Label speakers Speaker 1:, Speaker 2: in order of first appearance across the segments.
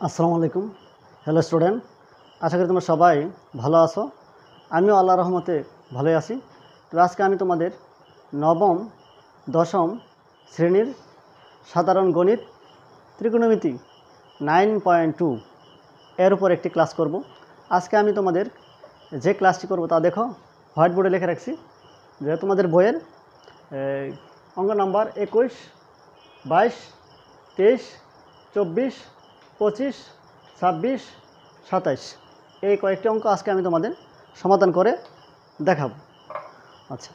Speaker 1: আসসালামু আলাইকুম। Hello student, আশা করি তোমরা সবাই ভালো আছো। আমিও আল্লাহর রহমতে ভালোই আছি। তো আজকে আমি তোমাদের নবম দশম শ্রেণীর সাধারণ গণিত ত্রিকোণমিতি 9.2 এর উপর একটি ক্লাস করব। আজকে আমি তোমাদের যে ক্লাসটি করব তা দেখো, হোয়াইট বোর্ডে লিখে রাখছি যে তোমাদের বইয়ের অঙ্ক নাম্বার 21, 22, 23, 24, 25, 26, 27 এই কয়েকটি অঙ্ক আজকে আমি তোমাদের সমাধান করে দেখাবো। আচ্ছা,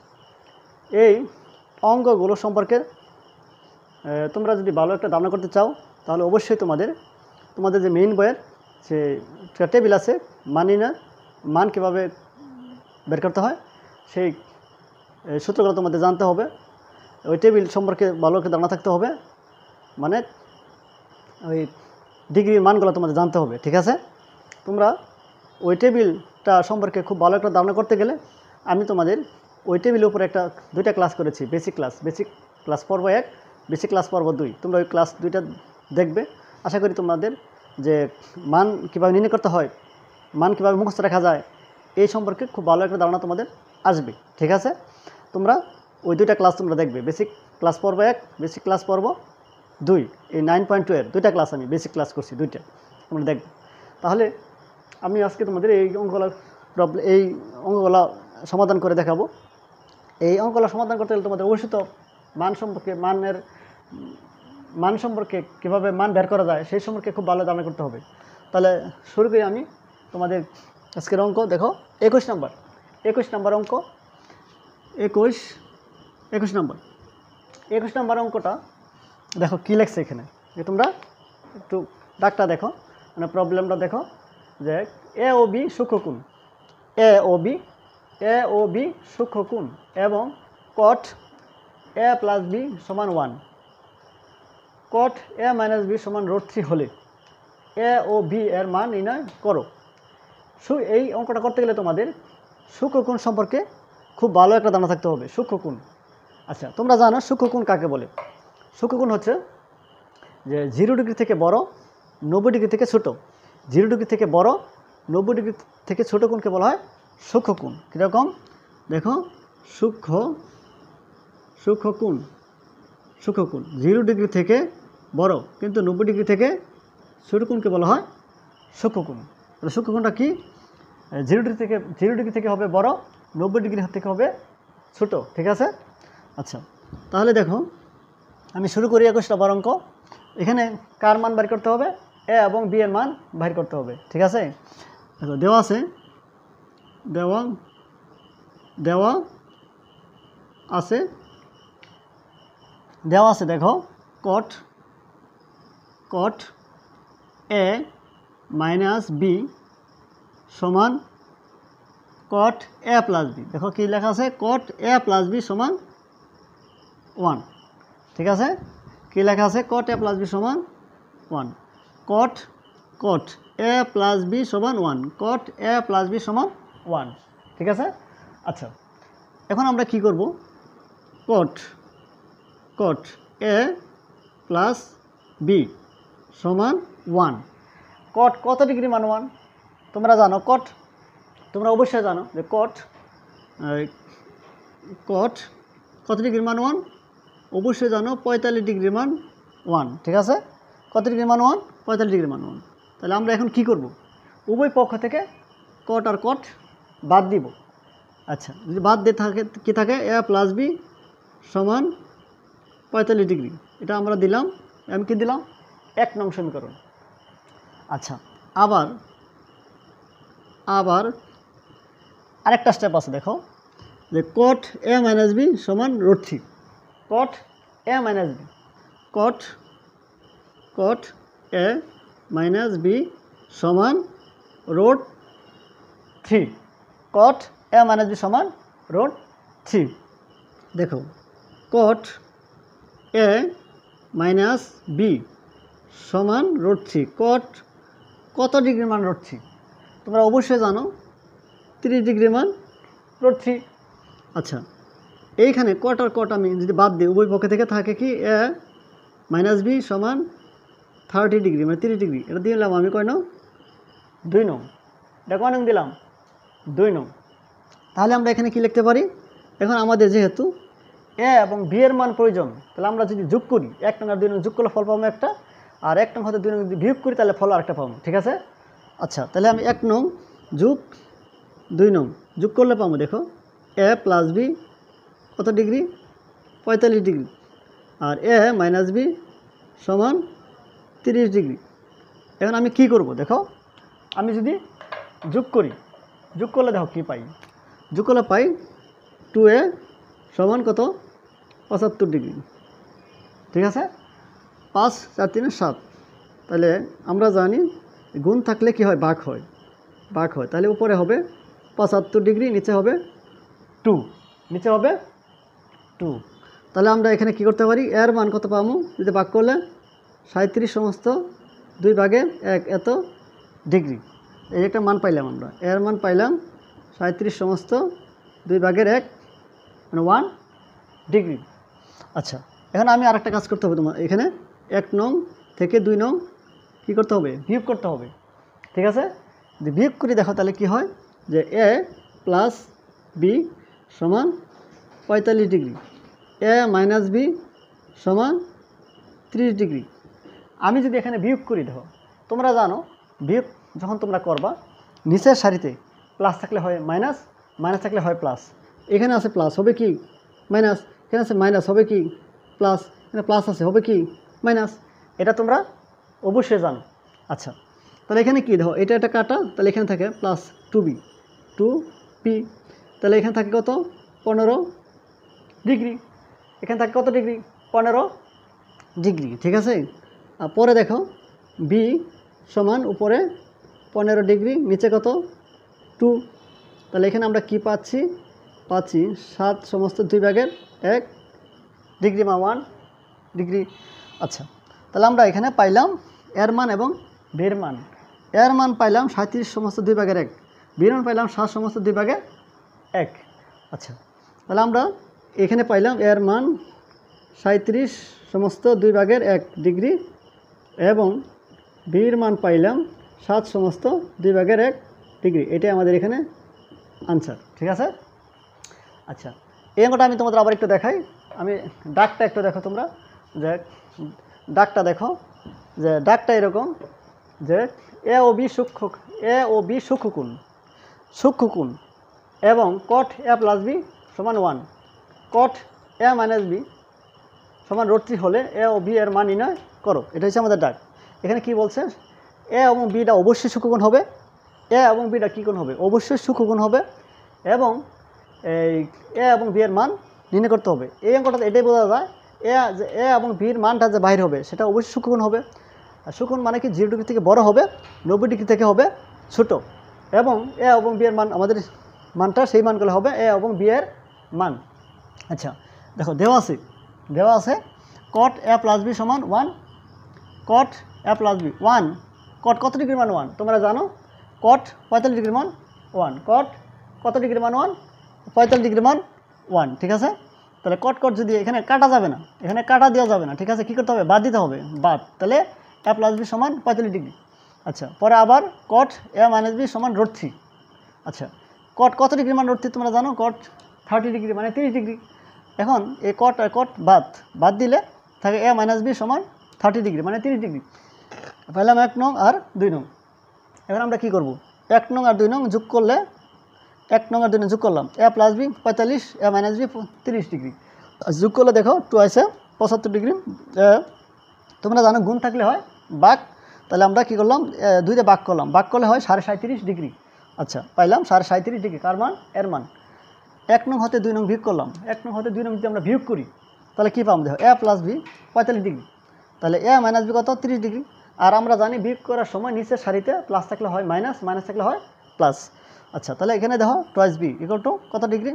Speaker 1: এই অঙ্কগুলো সম্পর্কে তোমরা যদি ভালো একটা ধারণা করতে চাও তাহলে অবশ্যই তোমাদের যে মেইন বইয়ের যে টেবিল আছে মান কীভাবে বের করতে হয় সেই সূত্রগুলো তোমাদের জানতে হবে। ওই টেবিল সম্পর্কে ভালো একটা ধারণা থাকতে হবে, মানে ওই ডিগ্রির মানগুলো তোমাদের জানতে হবে, ঠিক আছে? তোমরা ওই টেবিলটা সম্পর্কে খুব ভালো একটা ধারণা করতে গেলে আমি তোমাদের ওই টেবিলের উপরে দুইটা ক্লাস করেছি। বেসিক ক্লাস পর্ব 1, বেসিক ক্লাস পর্ব 2। তোমরা ওই ক্লাস দুইটা দেখবে। আশা করি তোমাদের যে মান কীভাবে নির্ণয় করতে হয়, মান কীভাবে মুখস্থ রাখা যায়, এই সম্পর্কে খুব ভালো একটা ধারণা তোমাদের আসবে, ঠিক আছে? তোমরা ওই দুইটা ক্লাস তোমরা দেখবে, বেসিক ক্লাস পর্ব 1, বেসিক ক্লাস পর্ব 2। এই 9.2 এর দুইটা ক্লাস আমি বেসিক ক্লাস করছি, দুইটা তোমরা দেখবে। তাহলে আমি আজকে তোমাদের এই অঙ্কগুলো সমাধান করে দেখাবো। এই অঙ্কগুলো সমাধান করতে গেলে তোমাদের অবশ্যই তো মান সম্পর্কে কীভাবে মান বের করা যায় সেই সম্পর্কে খুব ভালো ধারণা করতে হবে। তাহলে শুরু করি আমি তোমাদের আজকের অঙ্ক। দেখো 21 নম্বর অঙ্ক। 21 নম্বর অঙ্কটা দেখো কী লেখছে এখানে। তোমরা একটু দাগটা দেখো, মানে প্রবলেমটা দেখো যে এ ও বি সূক্ষ্মকোণ এবং কট এ প্লাস বি সমান 1, কট এ মাইনাস বি সমান √3 হলে এ ও বি এর মান নির্ণয় করো। এই অঙ্কটা করতে গেলে তোমাদের সূক্ষ্মকোণ সম্পর্কে খুব ভালো একটা ধারণা থাকতে হবে। সূক্ষ্মকোণ, আচ্ছা তোমরা জানো সূক্ষ্মকোণ কাকে বলে? সূক্ষ্মকোণ হচ্ছে যে 0 ডিগ্রি থেকে বড়, 90 ডিগ্রি থেকে ছোটো। 0 ডিগ্রি থেকে বড়, 90 ডিগ্রি থেকে ছোটো কোণকে বলা হয় সূক্ষ্মকোণ। কীরকম দেখো, সূক্ষ্মকোণ 0 ডিগ্রি থেকে বড় কিন্তু 90 ডিগ্রি থেকে ছোটো কোণকে বলা হয় সূক্ষ্মকোণ। তাহলে সূক্ষ্মকোণটা কি? 0 ডিগ্রি থেকে হবে বড়, 90 ডিগ্রি থেকে হবে ছোট, ঠিক আছে? আচ্ছা, তাহলে দেখো আমি শুরু করি 21 নম্বর অঙ্ক। এখানে কার মান বের করতে হবে? এ এবং বি এর মান বের করতে হবে, ঠিক আছে? দেখো দেওয়া আছে দেখো কট এ মাইনাস বি সমান কট এ প্লাস বি। দেখো কি লেখা আছে, কট এ প্লাস বি সমান 1, ঠিক আছে? কি লেখা আছে, কট এ প্লাস বি সমান 1, কট এ প্লাস বি সমান 1, কট এ প্লাস বি সমান 1, ঠিক আছে? আচ্ছা, এখন আমরা কি করব? কট এ প্লাস বি সমান 1, কট কত ডিগ্রি মান 1? তোমরা জানো তোমরা অবশ্যই জানো যে কট কত ডিগ্রি মান 1? অবশ্যই জানো 45 ডিগ্রি মান 1, ঠিক আছে? কত ডিগ্রি মান 1? 45 ডিগ্রি মান 1। তাহলে আমরা এখন কি করব? উভয় পক্ষ থেকে কট আর কট বাদ দিব। আচ্ছা, যদি বাদ দিয়ে থাকে কি থাকে, এ প্লাস বি সমান 45 ডিগ্রি, এটা আমরা দিলাম। আমি কি দিলাম? 1 নং সমীকরণ। আচ্ছা, আবার আরেকটা স্টেপ আছে, দেখো যে কট এ মাইনাস বি সমান √3, কট এ মাইনাস বি, কট এ মাইনাস বি সমান √3, কট এ মাইনাস বি সমান √3। দেখো কট এ মাইনাস বি সমান √3, কত ডিগ্রি মান √3? তোমরা অবশ্যই জানো 30 ডিগ্রি মান √3। আচ্ছা, এইখানে কট আর কট আমি যদি বাদ দিই, উভয় পক্ষ থেকে থাকে কি এ মাইনাস বি সমান 30 ডিগ্রি মানে 30 ডিগ্রি, এটা দিলাম আমি কয় নং 2 নং। এটা কয় নং দিলাম 2 নং। তাহলে আমরা এখানে কি লিখতে পারি, এখন আমাদের যেহেতু এ এবং বি এর মান প্রয়োজন, তাহলে আমরা যদি যোগ করি 1 নং আর 2 নং যোগ করলে ফল পাবো একটা, আর 1 নং হতে 2 নং যদি বিয়োগ করি তাহলে ফল আরেকটা পাবো, ঠিক আছে। আচ্ছা, তাহলে আমি 1 নং যোগ 2 নং যোগ করলে পাবো, দেখো এ প্লাস বি কত ডিগ্রি 45 ডিগ্রি, আর এ মাইনাস বি সমান 30 ডিগ্রি। এখন আমি কি করব, দেখো আমি যদি যোগ করি, যোগ করলে দেখো কি পাই, যোগ করলে পাই 2a সমান কত 75 ডিগ্রি, ঠিক আছে। 5 4 3 7, তাহলে আমরা জানি গুণ থাকলে কি হয়, ভাগ হয়, ভাগ হয়। তাহলে উপরে হবে 75 ডিগ্রি, নিচে হবে 2, নিচে হবে 2। তাহলে আমরা এখানে কি করতে পারি, এর মান কত পাবো যদি ভাগ করলে 37 সমস্ত 2 ভাগে 1 এত ডিগ্রি, এই একটা মান পাইলাম আমরা, এর মান পাইলাম 37 সমস্ত 2 ভাগের 1 মানে 1 ডিগ্রি। আচ্ছা, এখন আমি আরেকটা কাজ করতে হবে তোমার, এখানে 1 নং থেকে 2 নং কী করতে হবে, বিয়োগ করতে হবে, ঠিক আছে। যদি বিয়োগ করি দেখো তাহলে কি হয়, যে এ প্লাস বি সমান 45 ডিগ্রি, এ মাইনাস বি সমান 30 ডিগ্রি। আমি যদি এখানে বিয়োগ করি, দেখো তোমরা জানো বিয়োগ যখন তোমরা করবা নিচের সারিতে প্লাস থাকলে হয় মাইনাস, মাইনাস থাকলে হয় প্লাস। এখানে আছে প্লাস, হবে কি মাইনাস, এখানে আছে মাইনাস, হবে কি প্লাস, এখানে প্লাস আছে, হবে কি মাইনাস, এটা তোমরা অবশ্যই জানো। আচ্ছা, তাহলে এখানে কি দেখো, এটা একটা কাটা, তাহলে এখানে থাকে প্লাস 2b 2p, তাহলে এখানে থাকে কত 15 ডিগ্রি, এখানে থাকে কত ডিগ্রি 15 ডিগ্রি, ঠিক আছে। আর পরে দেখো বি সমান উপরে 15 ডিগ্রি, নিচে কত 2, তাহলে এখানে আমরা কি পাচ্ছি, পাচ্ছি 7 সমস্ত 2 ভাগের 1 ডিগ্রি বা 1 ডিগ্রি। আচ্ছা, তাহলে আমরা এখানে পাইলাম এর মান এবং বির মান। এর মান পাইলাম 37 সমস্ত 2 ভাগের 1, বির মান পাইলাম 7 সমস্ত 2 ভাগের 1। আচ্ছা, তাহলে আমরা এখানে পাইলাম এর মান 37 সমস্ত 2 ভাগের 1 ডিগ্রি এবং বির মান পাইলাম 7 সমস্ত 2 ভাগের 1 ডিগ্রি, এটাই আমাদের এখানে আনসার, ঠিক আছে। আচ্ছা, এই অঙ্কটা আমি তোমাদের আবার একটু দেখাই, আমি দাগটা একটু দেখো তোমরা, যে দাগটা দেখো, যে দাগটা এরকম, যে এ ও বি সূক্ষ্মকোণ, সূক্ষ্মকোণ এবং কট এ প্লাস বি সমান 1, কট এ মাইনাস বি সমান √3 হলে এ ও বি এর মান নির্ণয় করো, এটা হচ্ছে আমাদের দাগ। এখানে কি বলছে, এ এবং বিটা অবশ্যই সূক্ষ্মকোণ হবে, এ এবং বিটা কী কোণ হবে, অবশ্যই সূক্ষ্মকোণ হবে, এবং এই এ এবং বি এর মান নির্ণয় করতে হবে। এই অঙ্কটাতে এটাই বোঝা যায়, এ এবং বির মানটা যে বাইরে হবে সেটা অবশ্যই সূক্ষ্মকোণ হবে। আর সূক্ষ্মকোণ মানে কি 0 ডিগ্রি থেকে বড় হবে, 90 ডিগ্রি থেকে হবে ছোট, এবং এ এবং বি এর মান আমাদের মানটা সেই মানগুলো হবে এ এবং বি এর মান। আচ্ছা, দেখো দেওয়া আছে কট এ প্লাস বি সমান 1, কট এ প্লাস বি 1, কট কত ডিগ্রির মান 1 তোমরা জানো, কট 45 ডিগ্রির মান 1, কট কত ডিগ্রির মান 1 45 ডিগ্রির মান 1, ঠিক আছে। তাহলে কট যদি এখানে কাটা যাবে না, এখানে কাটা দেওয়া যাবে না, ঠিক আছে, কী করতে হবে, বাদ দিতে হবে, বাদ, তাহলে এ প্লাস বি সমান 45 ডিগ্রি। আচ্ছা, পরে আবার কট এ মাইনাস বি সমান √3। আচ্ছা, কট কত ডিগ্রির মান √3 তোমরা জানো, কট 30 ডিগ্রি মানে 30 ডিগ্রি। এখন এই কট বাদ দিলে থাকে এ মাইনাস বি সমান 30 ডিগ্রি মানে 30 ডিগ্রি। পাইলাম 1 নং আর 2 নং। এখন আমরা কি করব, 1 নং আর 2 নং যোগ করলে, 1 নং আর 2 নং যোগ করলাম, এ প্লাস বি 45, এ মাইনাস বি 30 ডিগ্রি, যোগ করলে দেখো 2 আছে 75 ডিগ্রি। তোমরা জানো গুণ থাকলে হয় ভাগ, তাহলে আমরা কি করলাম, 2 দিয়ে ভাগ করলাম, ভাগ করলে হয় 37.5 ডিগ্রি। আচ্ছা, পাইলাম 37.5 ডিগ্রি, কার মান, এর মান। 1 নং হতে 2 নং বিয়োগ করলাম, 1 নং হতে 2 নং যদি আমরা বিয়োগ করি তাহলে কী পাবো, দেখো এ প্লাস বি 45 ডিগ্রি, তাহলে এ মাইনাস বি কত 30 ডিগ্রি। আর আমরা জানি বিয়োগ করার সময় নিচের সারিতে প্লাস থাকলে হয় মাইনাস, মাইনাস থাকলে হয় প্লাস। আচ্ছা, তাহলে এখানে দেখো টুয়াইস বি ইকুয়াল টু কত ডিগ্রি,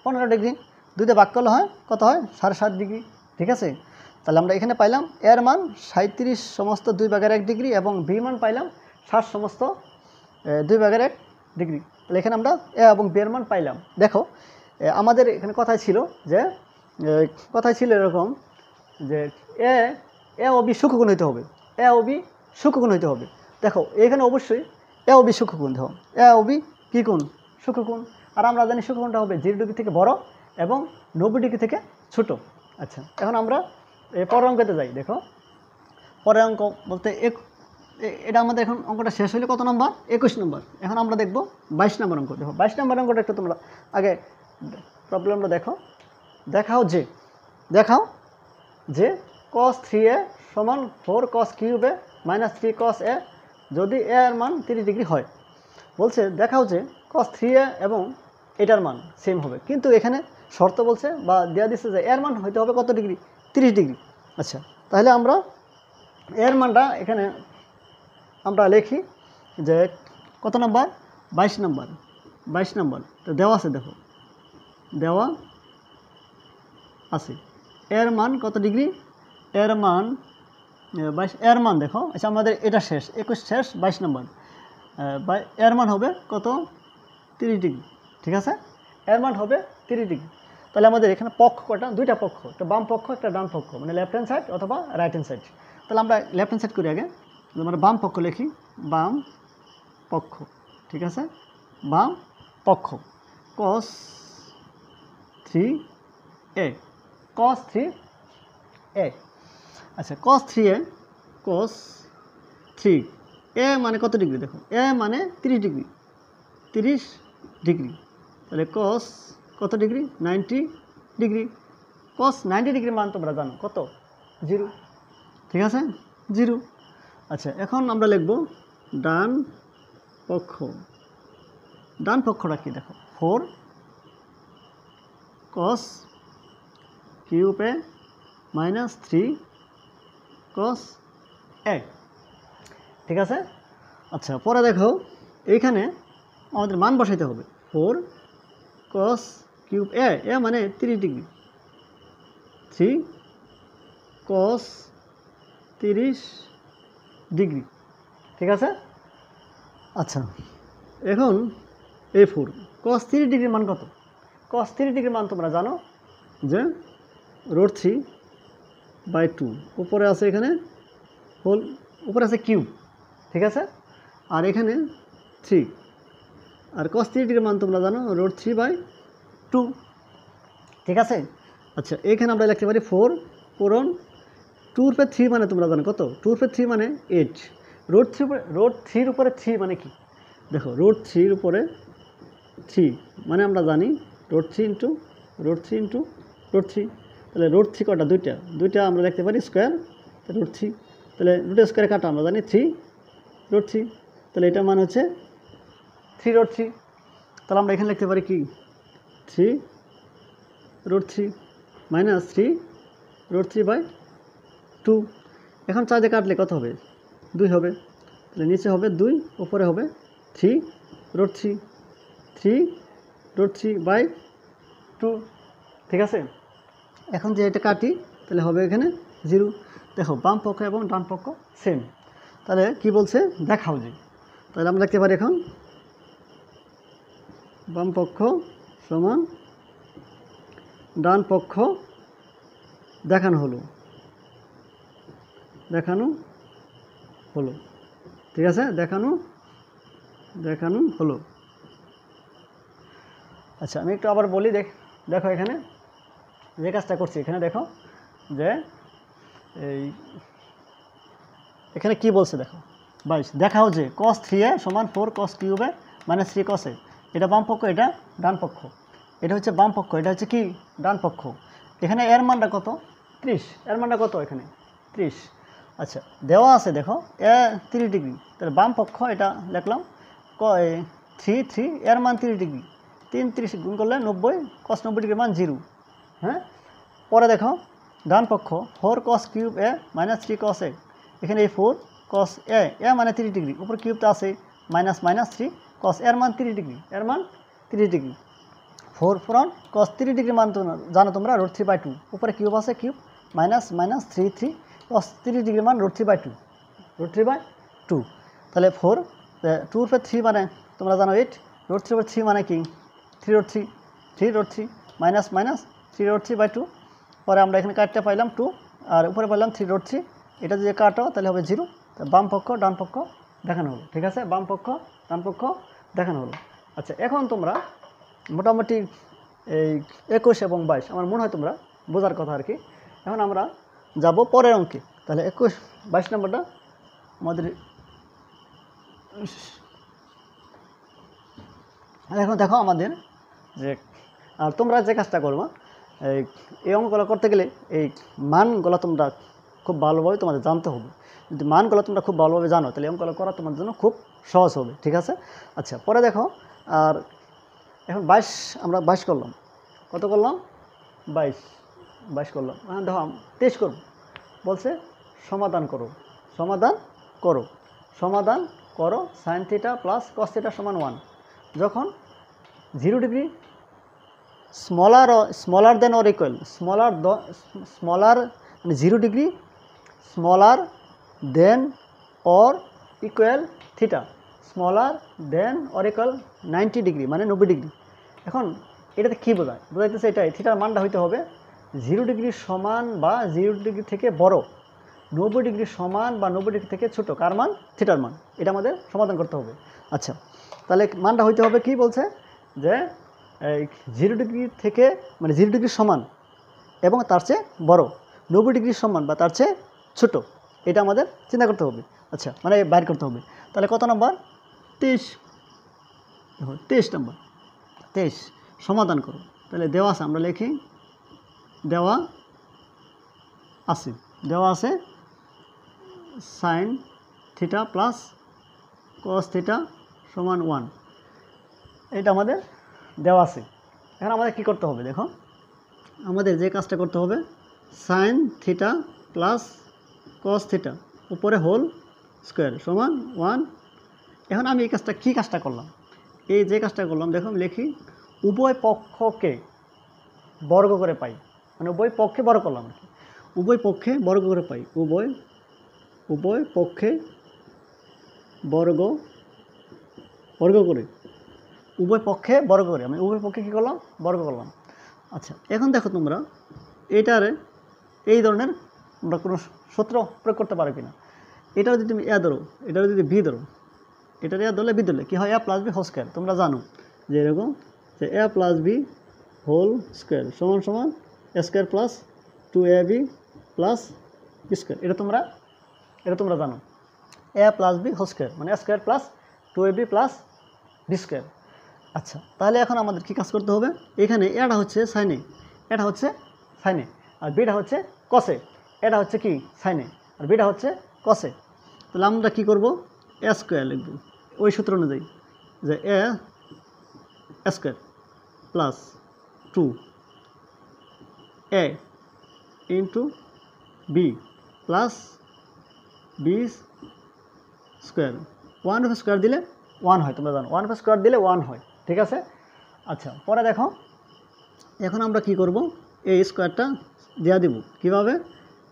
Speaker 1: 15 ডিগ্রি, 2 দিয়ে ভাগ করলে হয় কত হয় 7.5 ডিগ্রি, ঠিক আছে। তাহলে আমরা এখানে পাইলাম এর মান 37 সমস্ত 2 ভাগের 1 ডিগ্রি এবং বি মান পাইলাম 7 সমস্ত 2 ভাগের 1 ডিগ্রি। তাহলে এখানে আমরা এ এবং বি এর মান পাইলাম। দেখো আমাদের এখানে কথায় ছিল এরকম যে এ এ ও বি সূক্ষ্মকোণ হইতে হবে, এ ও বি সূক্ষ্মকোণ হইতে হবে। দেখো এখানে অবশ্যই এ ও বি সূক্ষ্মকোণ, দেখো এ ও বি কী কোণ? সূক্ষ্মকোণ। আর আমরা জানি সূক্ষ্মকোণটা হবে 0 ডিগ্রি থেকে বড় এবং 90 ডিগ্রি থেকে ছোট। আচ্ছা, এখন আমরা পরের অঙ্কতে যাই। দেখো পরের অঙ্ক বলতে এটা আমাদের এখন অঙ্কটা শেষ হলে কত নম্বর? 21 নম্বর। এখন আমরা দেখব 22 নম্বর অঙ্ক। দেখো 22 নম্বর অঙ্কটা একটু তোমরা আগে প্রবলেমটা দেখাও যে cos 3a সমান 4 cos cube A minus 3 cos a যদি a এর মান 30 ডিগ্রি হয়। বলছে দেখাও যে cos 3a এবং এটার মান সেম হবে, কিন্তু এখানে শর্ত বলছে বা দেওয়া দিচ্ছে যে এর মান হইতে হবে কত ডিগ্রি? 30 ডিগ্রি। আচ্ছা, তাহলে আমরা এর মানটা এখানে আমরা লিখি যে কত নাম্বার? 22 নাম্বার। 22 নাম্বার তো দেওয়া আছে, দেখো দেওয়া আছে এর মান কত ডিগ্রি? এর মান 22, এর মান দেখো। আচ্ছা, আমাদের এটা শেষ, 21 শেষ, 22 নাম্বার। এর মান হবে কত? 30 ডিগ্রি। ঠিক আছে, এর মান হবে 30 ডিগ্রি। তাহলে আমাদের এখানে পক্ষ কটা? দুইটা পক্ষ, একটা বাম পক্ষ একটা ডান পক্ষ, মানে লেফট হ্যান্ড সাইড অথবা রাইট হ্যান্ড সাইড। তাহলে আমরা লেফট হ্যান্ড সাইড করি আগে, আমরা বাম পক্ষ লিখি, বাম পক্ষ। ঠিক আছে, বাম পক্ষ cos 3a, cos 3a। আচ্ছা, cos 3a, cos 3a মানে কত ডিগ্রি? দেখো a মানে 30 ডিগ্রি, 30 ডিগ্রি। তাহলে cos কত ডিগ্রি? 90 ডিগ্রি। cos 90 ডিগ্রি মান তোমরা জানো কত? 0। ঠিক আছে, 0। আচ্ছা, এখন আমরা লিখব ডান পক্ষ। ডান পক্ষটা কি? দেখো 4 cos cube A minus 3 cos a। ঠিক আছে। আচ্ছা, পরে দেখো এইখানে আমাদের মান বসাইতে হবে। 4 cos কিউব এ মানে 30 ডিগ্রি, 3 cos 30 ডিগ্রি। ঠিক আছে। আচ্ছা, এখন এই 4 cos 30 ডিগ্রির মান কত? cos 30 ডিগ্রির মান তোমরা জানো যে √3/2। উপরে আছে এখানে হোল, উপরে আছে কিউব। ঠিক আছে, আর এখানে 3। আর cos 30 ডিগ্রির মান তোমরা জানো √3/2। ঠিক আছে। আচ্ছা, এখানে আমরা লিখতে পারি 4 পূরণ 2/3 মানে তোমরা জানো কত? 2/3 মানে 8। √3 উপরে 3 মানে কি? দেখো √3 উপরে 3 মানে আমরা জানি √3 ইন্টু √3। তাহলে √3 কটা? দুইটা আমরা লিখতে পারি স্কোয়ার, √3। তাহলে রুটের স্কোয়ারে কাটা আমরা জানি 3√3। তাহলে এটা মান হচ্ছে 3√3। তাহলে আমরা এখানে লিখতে পারি কি? 3√3 মাইনাস 3√3/2। এখন 4 দিয়ে কাটলে কত হবে? 2 হবে। তাহলে নিচে হবে 2, উপরে হবে 3√3/2। ঠিক আছে। এখন যে এটা কাটি তাহলে হবে এখানে 0। দেখো বাম পক্ষ এবং ডান পক্ষ সেম। তাহলে কি বলছে? দেখাও যে। তাহলে আমরা দেখতে পারি এখন বাম পক্ষ সমান ডান পক্ষ দেখানো হলো। ঠিক আছে, দেখানো হলো। আচ্ছা, আমি একটু আবার বলি। দেখো এখানে যে কাজটা করছি, এখানে দেখো যে এখানে কি বলছে দেখো 22। দেখাও যে cos 3a সমান 4 cos cube A minus 3 cos a। এটা বাম পক্ষ, এটা ডান পক্ষ। এটা হচ্ছে বাম পক্ষ, এটা হচ্ছে কি? ডান পক্ষ। এখানে এর মানটা কত? 30। এর মানটা কত এখানে? 30। আচ্ছা, দেওয়া আছে দেখো এ 30 ডিগ্রি। তাহলে বাম পক্ষ এটা লিখলাম 3 এর মান 30 ডিগ্রি। 30 গুণ করলে 90, cos 90 ডিগ্রির মান 0। হ্যাঁ, পরে দেখো ডান পক্ষ 4 cos cube A minus 3 cos a। এখানে এই 4 cos a মানে 30 ডিগ্রি, উপর কিউবটা আছে মাইনাস 3 cos এর মান 30 ডিগ্রি, এর মান 30 ডিগ্রি। 4 পূরণ cos 30 ডিগ্রি মান জানো তোমরা √3/2। উপরে কিউব আছে, কিউব মাইনাস 3 cos 30 ডিগ্রি মান √3/2। তাহলে 4 2/3 মানে তোমরা জানো 8। √3/3 মানে কি? 3√3 মাইনাস 3√3/2। পরে আমরা এখানে কাটতে পাইলাম 2, আর উপরে পাইলাম 3√3 এটা যদি কাটো তাহলে হবে 0, বাম পক্ষ ডান পক্ষ দেখানো হলো, ঠিক আছে, বাম পক্ষ ডান পক্ষ দেখানো হলো। আচ্ছা, এখন তোমরা মোটামুটি এই 21 এবং 22 আমার মনে হয় তোমরা বোঝার কথা আর কি। এখন আমরা যাব পরের অঙ্কে। তাহলে 22 নম্বরটা আমাদের এখন দেখো আমাদের যে, আর তোমরা যে কাজটা করবা এই অঙ্কগুলো করতে গেলে এই মানগুলো তোমরা খুব ভালোভাবে তোমাদের জানতে হবে। যদি মানগুলো তোমরা খুব ভালোভাবে জানো তাহলে অঙ্কগুলো করা তোমার জন্য খুব সহজ হবে, ঠিক আছে। আচ্ছা, পরে দেখো, আর এখন 22 আমরা 22 করলাম, কত করলাম 22 করলাম। এখন দেখো 23 করব, বলছে সমাধান করো, সমাধান করো, সমাধান করো sin θ প্লাস cos θ সমান 1 যখন 0 degree smaller than or equal, smaller মানে 0 degree smaller than or equal theta, smaller than or equal 90 degree মানে 90 ডিগ্রি। এখন এটাতে কী বোঝায়? বোঝাইতেছে এটাই থিটার মানটা হইতে হবে 0 ডিগ্রি সমান বা 0 ডিগ্রি থেকে বড়, 90 ডিগ্রি সমান বা 90 ডিগ্রি থেকে ছোট, কার মান? থিটার মান। এটা আমাদের সমাধান করতে হবে। আচ্ছা, তাহলে মানটা হইতে হবে কি বলছে যে 0 ডিগ্রি থেকে মানে 0 ডিগ্রি সমান এবং তার চেয়ে বড়, 90 ডিগ্রি সমান বা তার চেয়ে ছোট, এটা আমাদের চিন্তা করতে হবে। আচ্ছা, মানে বাইর করতে হবে। তাহলে কত নম্বর? 23 নম্বর, 23 সমাধান করো। তাহলে দেওয়া আছে, আমরা লিখি দেওয়া আছে sin θ প্লাস cos θ সমান 1, এটা আমাদের দেওয়া আছে। এখন আমাদের কি করতে হবে? দেখো, আমাদের যে কাজটা করতে হবে sin θ প্লাস cos θ উপরে হোল স্কোয়ার সমান 1। এখন আমি এই কাজটা কী কাজটা করলাম? এই যে কাজটা করলাম, দেখো আমি লিখি উভয় পক্ষকে বর্গ করে পাই, মানে উভয় পক্ষে বর্গ করলাম আর কি, উভয় পক্ষে বর্গ করে পাই, উভয় পক্ষে বর্গ করে, উভয় পক্ষে বর্গ করে, আমি উভয় পক্ষে কী করলাম? বর্গ করলাম। আচ্ছা, এখন দেখো তোমরা এইটারে এই ধরনের আমরা কোনো সূত্র প্রয়োগ করতে পারো কিনা। এটাও যদি তুমি এ ধরো, এটাও যদি বি ধরো, এটার এ ধরলে বি ধরলে কী হয়? A plus B whole square. তোমরা জানো যে এরকম যে A plus B whole square সমান A square plus 2ab plus B square. এটা তোমরা জানো, A plus B whole square মানে A square plus 2ab plus B square. আচ্ছা, তাহলে এখন আমাদের কী কাজ করতে হবে? এখানে এটা হচ্ছে সাইনে, এটা হচ্ছে সাইনে, আর বিটা হচ্ছে কসে। এটা হচ্ছে কি? সাইনে, আর বিটা হচ্ছে কসে। তাহলে আমরা কী করব? এ স্কোয়ার লিখব ওই সূত্র অনুযায়ী, যে A square plus 2a into B plus B square. 1 of square দিলে 1 হয়, তোমরা জানো 1 অফ স্কোয়ার দিলে 1 হয়, ঠিক আছে। আচ্ছা, পরে দেখো, এখন আমরা কি করব? এই স্কোয়ারটা দেওয়া দেব কীভাবে?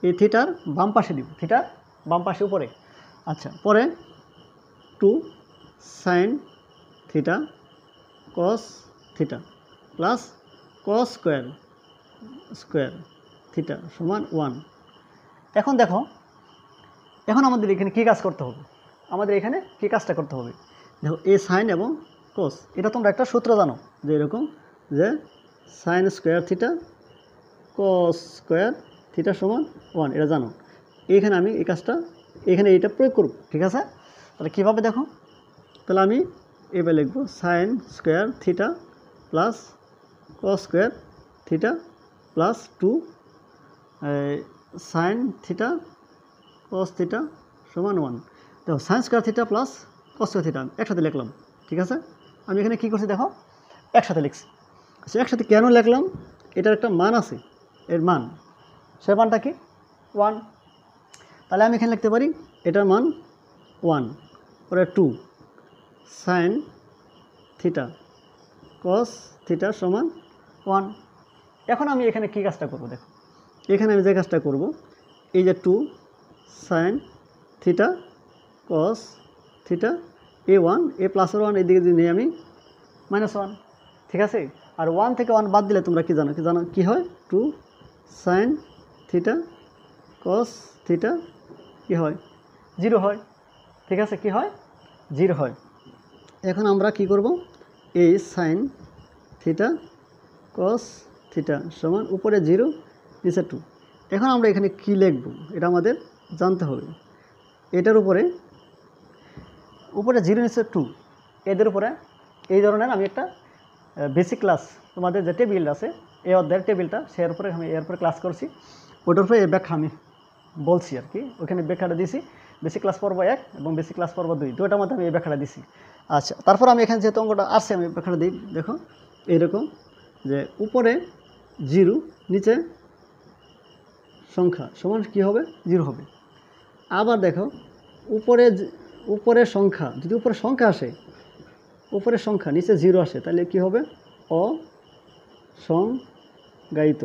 Speaker 1: এই থিটার বাম পাশে দিব, থিটার বাম পাশে উপরে। আচ্ছা, পরে 2 sin θ cos θ plus cos square θ সমান 1। এখন দেখো, এখন আমাদের এখানে কী কাজ করতে হবে? আমাদের এখানে কী কাজটা করতে হবে? দেখো, এই সাইন এবং কোস, এটা তোমরা একটা সূত্র জানো যে এরকম, যে সাইন স্কোয়ার θ cos স্কোয়ার θ সমান 1, এটা জানো। এইখানে আমি এই কাজটা এখানে এইটা প্রয়োগ করব, ঠিক আছে। তাহলে কীভাবে দেখো? তাহলে আমি এবার লিখব sine square θ plus cos square θ plus 2 sine θ cos θ সমান 1। দেখো, sine square θ plus cos square θ একসাথে লিখলাম, ঠিক আছে। আমি এখানে কী করছি দেখো, একসাথে লিখছি। আচ্ছা, একসাথে কেন লিখলাম? এটার একটা মান আছে, এর মান, সে মানটা কি? 1। তাহলে আমি এখানে লিখতে পারি এটার মান 1, পরে 2 সাইন θ cos θ সমান 1। এখন আমি এখানে কী কাজটা করব? দেখো, এখানে আমি যে কাজটা করব, এই যে 2 সাইন θ cos θ এ 1, এ প্লাসের 1 এদিকে যদি নিই আমি -1, ঠিক আছে। আর 1 থেকে 1 বাদ দিলে তোমরা কি জানো কি হয়? 2 সাইন θ cos θ কি হয় 0 হয়। ঠিক আছে, কি হয় 0 হয়। এখন আমরা কি করব, এই সাইন থিটা কস থিটা সমান উপরে 0 নিচে 2। এখন আমরা এখানে কি লিখব এটা আমাদের জানতে হবে। এটার উপরে 0 নিচে 2, এদের উপরে এই ধরনের আমি একটা বেসিক ক্লাস তোমাদের যে টেবিল আছে এই অধ্যায়ের টেবিলটা সের উপরে আমি এর উপরে ক্লাস করছি, ওটার উপরে এই ব্যাখ্যা আমি বলছি আর কি। ওখানে ব্যাখ্যাটা দিছি বেসিক ক্লাস পর্ব 1 এবং বেসিক ক্লাস পর্ব 2, দুটোর মধ্যে আমি এই ব্যাখ্যাটা দিছি। আচ্ছা, তারপর আমি এখানে যেহেতু অঙ্কটা আসছে আমি ব্যাখ্যাটা দিই। দেখো এইরকম যে উপরে 0 নিচে সংখ্যা সমান কী হবে 0 হবে। আবার দেখো উপরে সংখ্যা, যদি উপরে সংখ্যা আসে, উপরে সংখ্যা নিচে 0 আসে, তাহলে কি হবে অসংজ্ঞায়িত।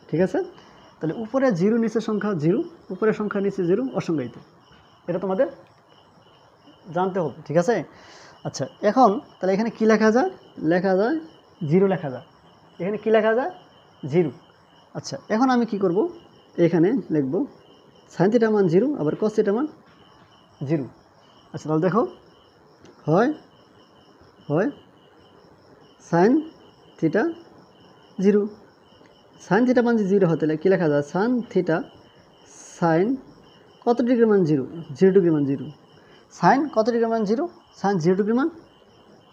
Speaker 1: ঠিক আছে, তাহলে উপরে 0 নিচে সংখ্যা 0, উপরে সংখ্যা নিচে 0 অসংজ্ঞায়িত, এটা তোমাদের জানতে হবে। ঠিক আছে, আচ্ছা এখন তাহলে এখানে কি লেখা যায়, 0 লেখা যায়। এখানে কি লেখা যায় 0। আচ্ছা এখন আমি কি করব, এখানে লিখব সাইন থিটা মান 0 আবার কস থিটা মান 0। আচ্ছা তাহলে দেখো হয় সাইন থিটা 0, সাইন থিটা মান 0 হয় তাহলে কী লেখা যায় সাইন থিটা সাইন কত ডিগ্রি মান 0, 0 ডিগ্রি মান 0, সাইন কত ডিগ্রি মান 0, সাইন 0 ডিগ্রি মান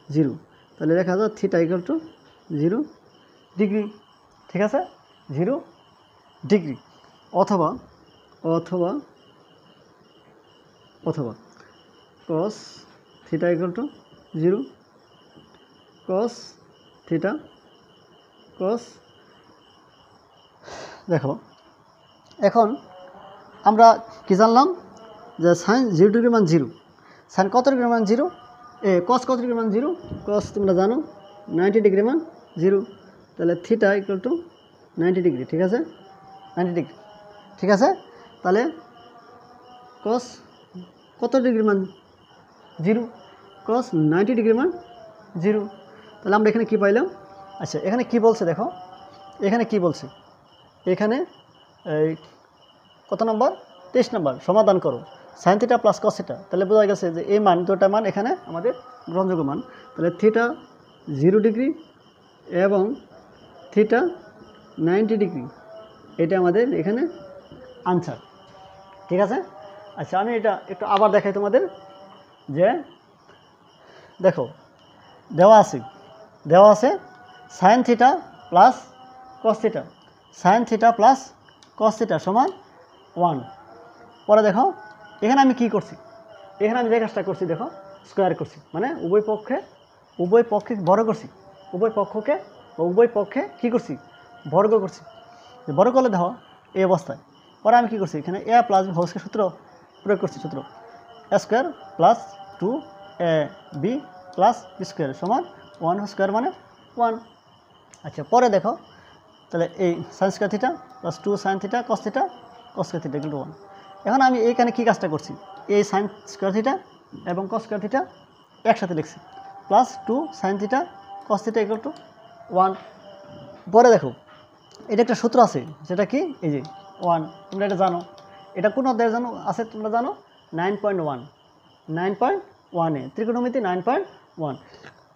Speaker 1: 0, তাহলে লেখা যায় থিটা ইকুয়াল টু 0 ডিগ্রি। ঠিক আছে, 0 ডিগ্রি। অথবা cos theta equal two 0 cos theta cos. দেখো এখন আমরা কি জানলাম যে সাইন 0 ডিগ্রি মান 0, সাইন কত ডিগ্রি মান 0, কস কত ডিগ্রি মান 0, কস তোমরা জানো 90 ডিগ্রি মান 0, তাহলে থিটা ইকুয়াল টু 90 ডিগ্রি। ঠিক আছে, 90 ডিগ্রি। ঠিক আছে, তাহলে কস কত ডিগ্রি মান 0, কস 90 ডিগ্রি মান 0, তাহলে আমরা এখানে কি পাইলাম। আচ্ছা এখানে কি বলছে দেখো, এখানে কি বলছে, এখানে এই কত নম্বর 23 নম্বর সমাধান করো sine theta plus cos theta. তাহলে বোঝা গেছে যে এই মান দুটা মান এখানে আমাদের গ্রহণযোগ্য মান। তাহলে থিটা 0 ডিগ্রি এবং থিটা 90 ডিগ্রি, এটা আমাদের এখানে আনসার। ঠিক আছে, আচ্ছা আমি এটা একটু আবার দেখাই তোমাদের, যে দেখো দেওয়া আছে sine theta plus cos theta, sine theta plus cos theta সমান 1। পরে দেখো এখানে আমি কি করছি, এখানে আমি যে কাজটা করছি দেখো স্কোয়ার করছি, মানে উভয় পক্ষে বর্গ করছি, উভয় পক্ষে কী করছি বর্গ করছি। বর্গ করলে দেখো এই অবস্থায়। পরে আমি কী করছি, এখানে A plus B whole square সূত্র প্রয়োগ করছি, সূত্র A square plus 2ab plus B square সমান 1 স্কোয়ার মানে 1। আচ্ছা পরে দেখো তাহলে এই sine square theta plus 2 sine theta cos theta cos square theta equal two 1। এখন আমি এইখানে কী কাজটা করছি, এই সাইন স্কোয়ার থিটা এবং কস স্কোয়ার থিটা একসাথে লিখছি, plus 2 sine theta cos theta equal two 1। পরে দেখো এটা একটা সূত্র আছে, যেটা কি এই যে 1, তোমরা এটা জানো, এটা কোন অধ্যায়ে জানো আছে তোমরা জানো 9.1 ত্রিকোণমিতি 9.1।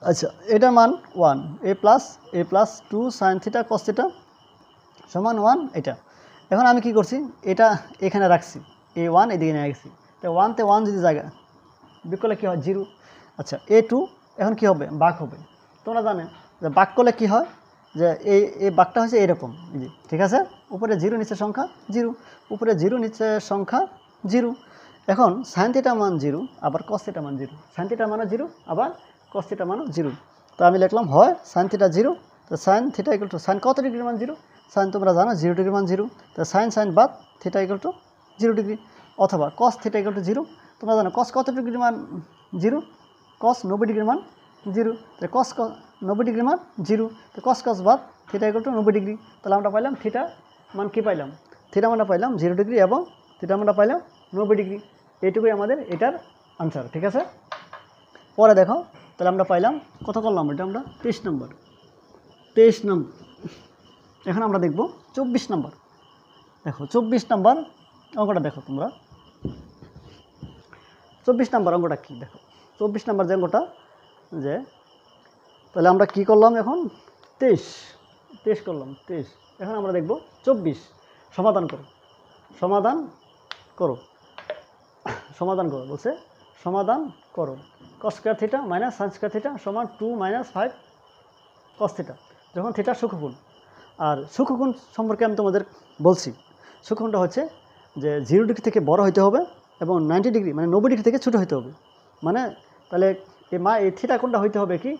Speaker 1: আচ্ছা এটা মান 1, A plus 2 sine theta cos theta সমান 1 এটা। এখন আমি কি করছি, এটা এখানে রাখছি, এ 1 এদিকে নিয়ে গেছি, তো 1 তে 1 যদি জায়গা বিয়োগ করলে কী হয় 0। আচ্ছা A2 এখন কি হবে বাঁক হবে, তোমরা জানো যে বাঁক করলে কী হয়, যে এই বাঁকটা হচ্ছে এরকম, ঠিক আছে, উপরে 0 নিচে সংখ্যা 0, উপরে 0 নিচে সংখ্যা 0। এখন সাইন থিটা মান 0 আবার কস থিটা মান 0, সাইন থিটা মানও 0 আবার কস থিটা মানও 0। তো আমি লিখলাম হয় সাইন থিটা 0, তো sine theta equal to sine কত ডিগ্রি মান 0, সাইন তোমরা জানো 0 ডিগ্রি মান 0, তো সাইন বাদ থিটা ইকুয়াল টু 0 ডিগ্রি। অথবা কস থিটা ইকুয়াল টু 0, তোমরা জানো কস কত ডিগ্রি মান 0, কস 90 ডিগ্রি মান 0, তো কস 90 ডিগ্রি মান 0, তো কস বাদ থিটা ইকুয়াল টু 90 ডিগ্রি। তাহলে আমরা পাইলাম থিটা মান কী পাইলাম, থিটা মানটা পাইলাম 0 ডিগ্রি এবং থিটা মানটা পাইলাম 90 ডিগ্রি। এইটুকুই আমাদের এটার আনসার। ঠিক আছে, পরে দেখো তাহলে আমরা পাইলাম কত করলাম, এটা আমরা 23 নম্বর। এখন আমরা দেখব 24 নম্বর। দেখো 24 নম্বর অঙ্কটা দেখো তোমরা, 24 নম্বর অঙ্কটা কী দেখো, 24 নম্বর যে অঙ্কটা, যে তাহলে আমরা কি করলাম এখন 23 করলাম, 23। এখন আমরা দেখব 24। সমাধান করো, সমাধান করো, সমাধান করো বলছে, সমাধান করো। cos square theta minus sin square theta সমান 2 - 5 cos থিটা, যখন থিটা সূক্ষ্মকোণ। আর সূক্ষ্মকোণ সম্পর্কে আমি তোমাদের বলছি, সূক্ষ্মকোণটা হচ্ছে যে 0 ডিগ্রি থেকে বড় হতে হবে এবং 90 ডিগ্রি মানে 90 ডিগ্রি থেকে ছোটো হতে হবে। মানে তাহলে এই থিটা কোণটা হইতে হবে কি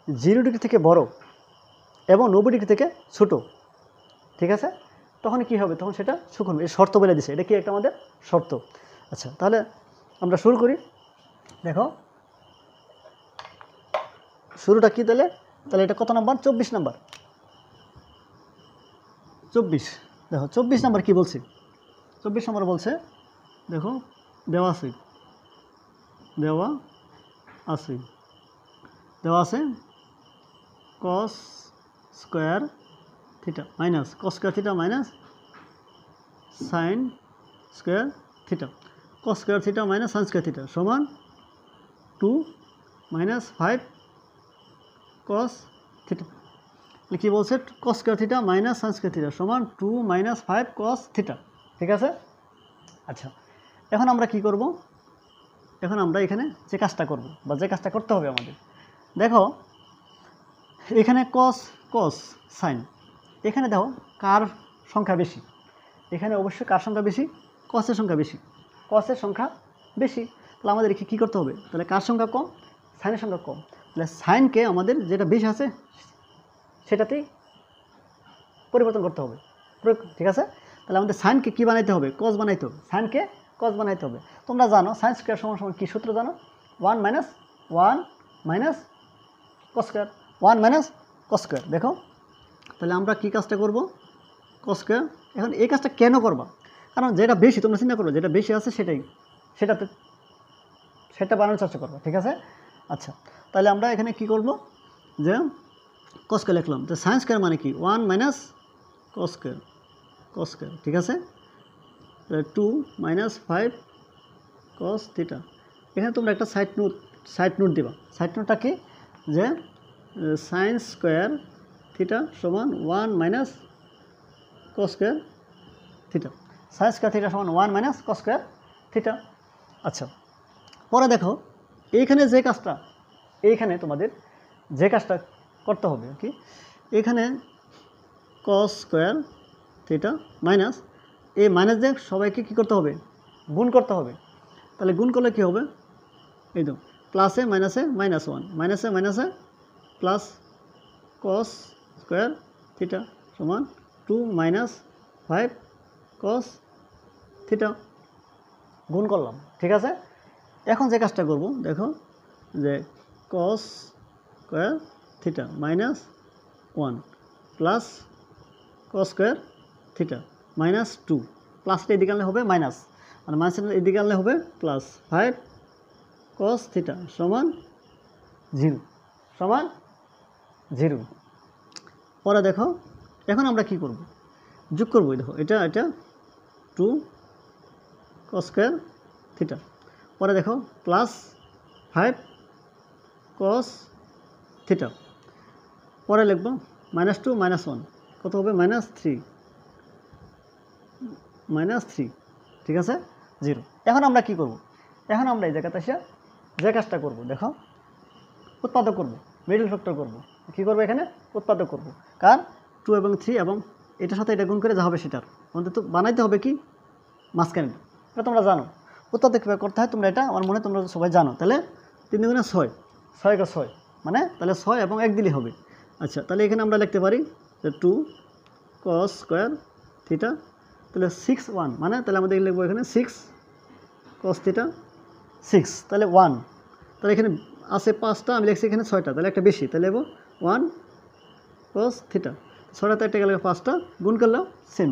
Speaker 1: 0 ডিগ্রি থেকে বড় এবং 90 ডিগ্রি থেকে ছোটো, ঠিক আছে? তখন কি হবে, তখন সেটা সূক্ষ্মকোণ। এই শর্ত বলে দিছে, এটা কি একটা আমাদের শর্ত। আচ্ছা, তাহলে আমরা শুরু করি। দেখো শুরুটা কি, তাহলে তাহলে এটা কত নাম্বার, 24 নাম্বার। 24 দেখো 24 নাম্বার কি বলছে, 24 নম্বর বলছে দেখো দেওয়া আছে, দেওয়া আছে, দেওয়া আছে cos square theta minus cos square theta minus sin square theta, cos square theta minus sin square theta সমান 2 - 5 cos থিটা। কি বলছে, cos square theta minus sin square theta সমান 2 - 5 cos থিটা, ঠিক আছে? আচ্ছা, এখন আমরা কি করব, এখন আমরা এখানে যে কাজটা করব বা যে কাজটা করতে হবে আমাদের, দেখো এখানে cos sin, এখানে দেখো কার সংখ্যা বেশি, এখানে অবশ্যই কার সংখ্যা বেশি, cos-এর সংখ্যা বেশি, cos-এর সংখ্যা বেশি। তাহলে আমাদের কী করতে হবে, তাহলে কার সংখ্যা কম, সাইনের সংখ্যা কম, তাহলে সাইনকে আমাদের যেটা বেশি আছে সেটাতেই পরিবর্তন করতে হবে, ঠিক আছে? তাহলে আমাদের সাইনকে কী বানাইতে হবে, cos বানাইতে হবে, সাইনকে cos বানাইতে হবে। তোমরা জানো sin স্কয়ার সমান সমান কী সূত্র জানো, 1 - cos স্কয়ার, 1 - cos স্কয়ার। দেখো তাহলে আমরা কী কাজটা করব, cos স্কয়ার। এখন এই কাজটা কেন করবা, কারণ যেটা বেশি, তোমরা চিন্তা করো যেটা বেশি আছে সেটা বানানোর চেষ্টা করবো, ঠিক আছে? আচ্ছা, তাহলে আমরা এখানে কি করব, যে cos স্কয়ার লিখলাম, তো sin স্কয়ার মানে কি 1 - cos স্কয়ার, ঠিক আছে? 2 - 5 cos থিটা। এখানে তোমরা একটা সাইড নোট দিবা, সাইড নোটটা কি, যে sin স্কয়ার থিটা সমান 1 - cos square theta, sin square theta সমান 1 - cos স্কয়ার থিটা। আচ্ছা, পরে দেখো এইখানে যে কাজটা, এইখানে তোমাদের যে কাজটা করতে হবে কি, এখানে cos স্কয়ার থিটা মাইনাস এই মাইনাস দিয়ে সবাইকে কী করতে হবে, গুণ করতে হবে। তাহলে গুণ করলে কী হবে, এই তো প্লাসে মাইনাসে -1, মাইনাসে মাইনাসে প্লাস cos স্কয়ার থিটা সমান 2 - 5 cos থিটা, গুণ করলাম, ঠিক আছে? এখন যে কাজটা করব, দেখো যে cos square theta -1 plus cos square theta -2, প্লাসটা এদিকে আনলে হবে মাইনাস, আর মাইনাসটা এদিকে আনলে হবে প্লাস 5 cos থিটা সমান 0। পরে দেখো এখন আমরা কি করব, যোগ করব। দেখো এটা 2 cos স্কয়ার থিটা, পরে দেখো প্লাস 5 cos থিটা, পরে লিখব -2 - 1 কত হবে, -3, ঠিক আছে, 0। এখন আমরা কি করব, এখন আমরা এই জায়গাতে এসে যে কাজটা করব, দেখো উৎপাদক করব, মিডল ফ্যাক্টর করব। কী করবো, এখানে উৎপাদক করব, কার 2 এবং 3 এবং এটার সাথে এটা গুণ করে যা হবে সেটার আমাদের তো বানাইতে হবে কি মাঝখানে, এটা তোমরা জানো উৎপাদক কীভাবে করতে হয়, তোমরা এটা আমার মনে তোমরা সবাই জানো। তাহলে 3 × 6, 6 × 6 মানে তাহলে 6 এবং 1 দিলেই হবে। আচ্ছা, তাহলে এখানে আমরা লিখতে পারি যে 2 cos স্কয়ার থিটা, তাহলে 6 মানে তাহলে আমাদের লিখবো এখানে 6 cos থিটা 6, তাহলে 1, তাহলে এখানে আছে 5টা, আমি লিখছি এখানে 6টা, তাহলে একটা বেশি, তাহলে লিখবো 1 cos থিটা, 6টাতে একটা গেলে 5টা গুণ করলেও সেম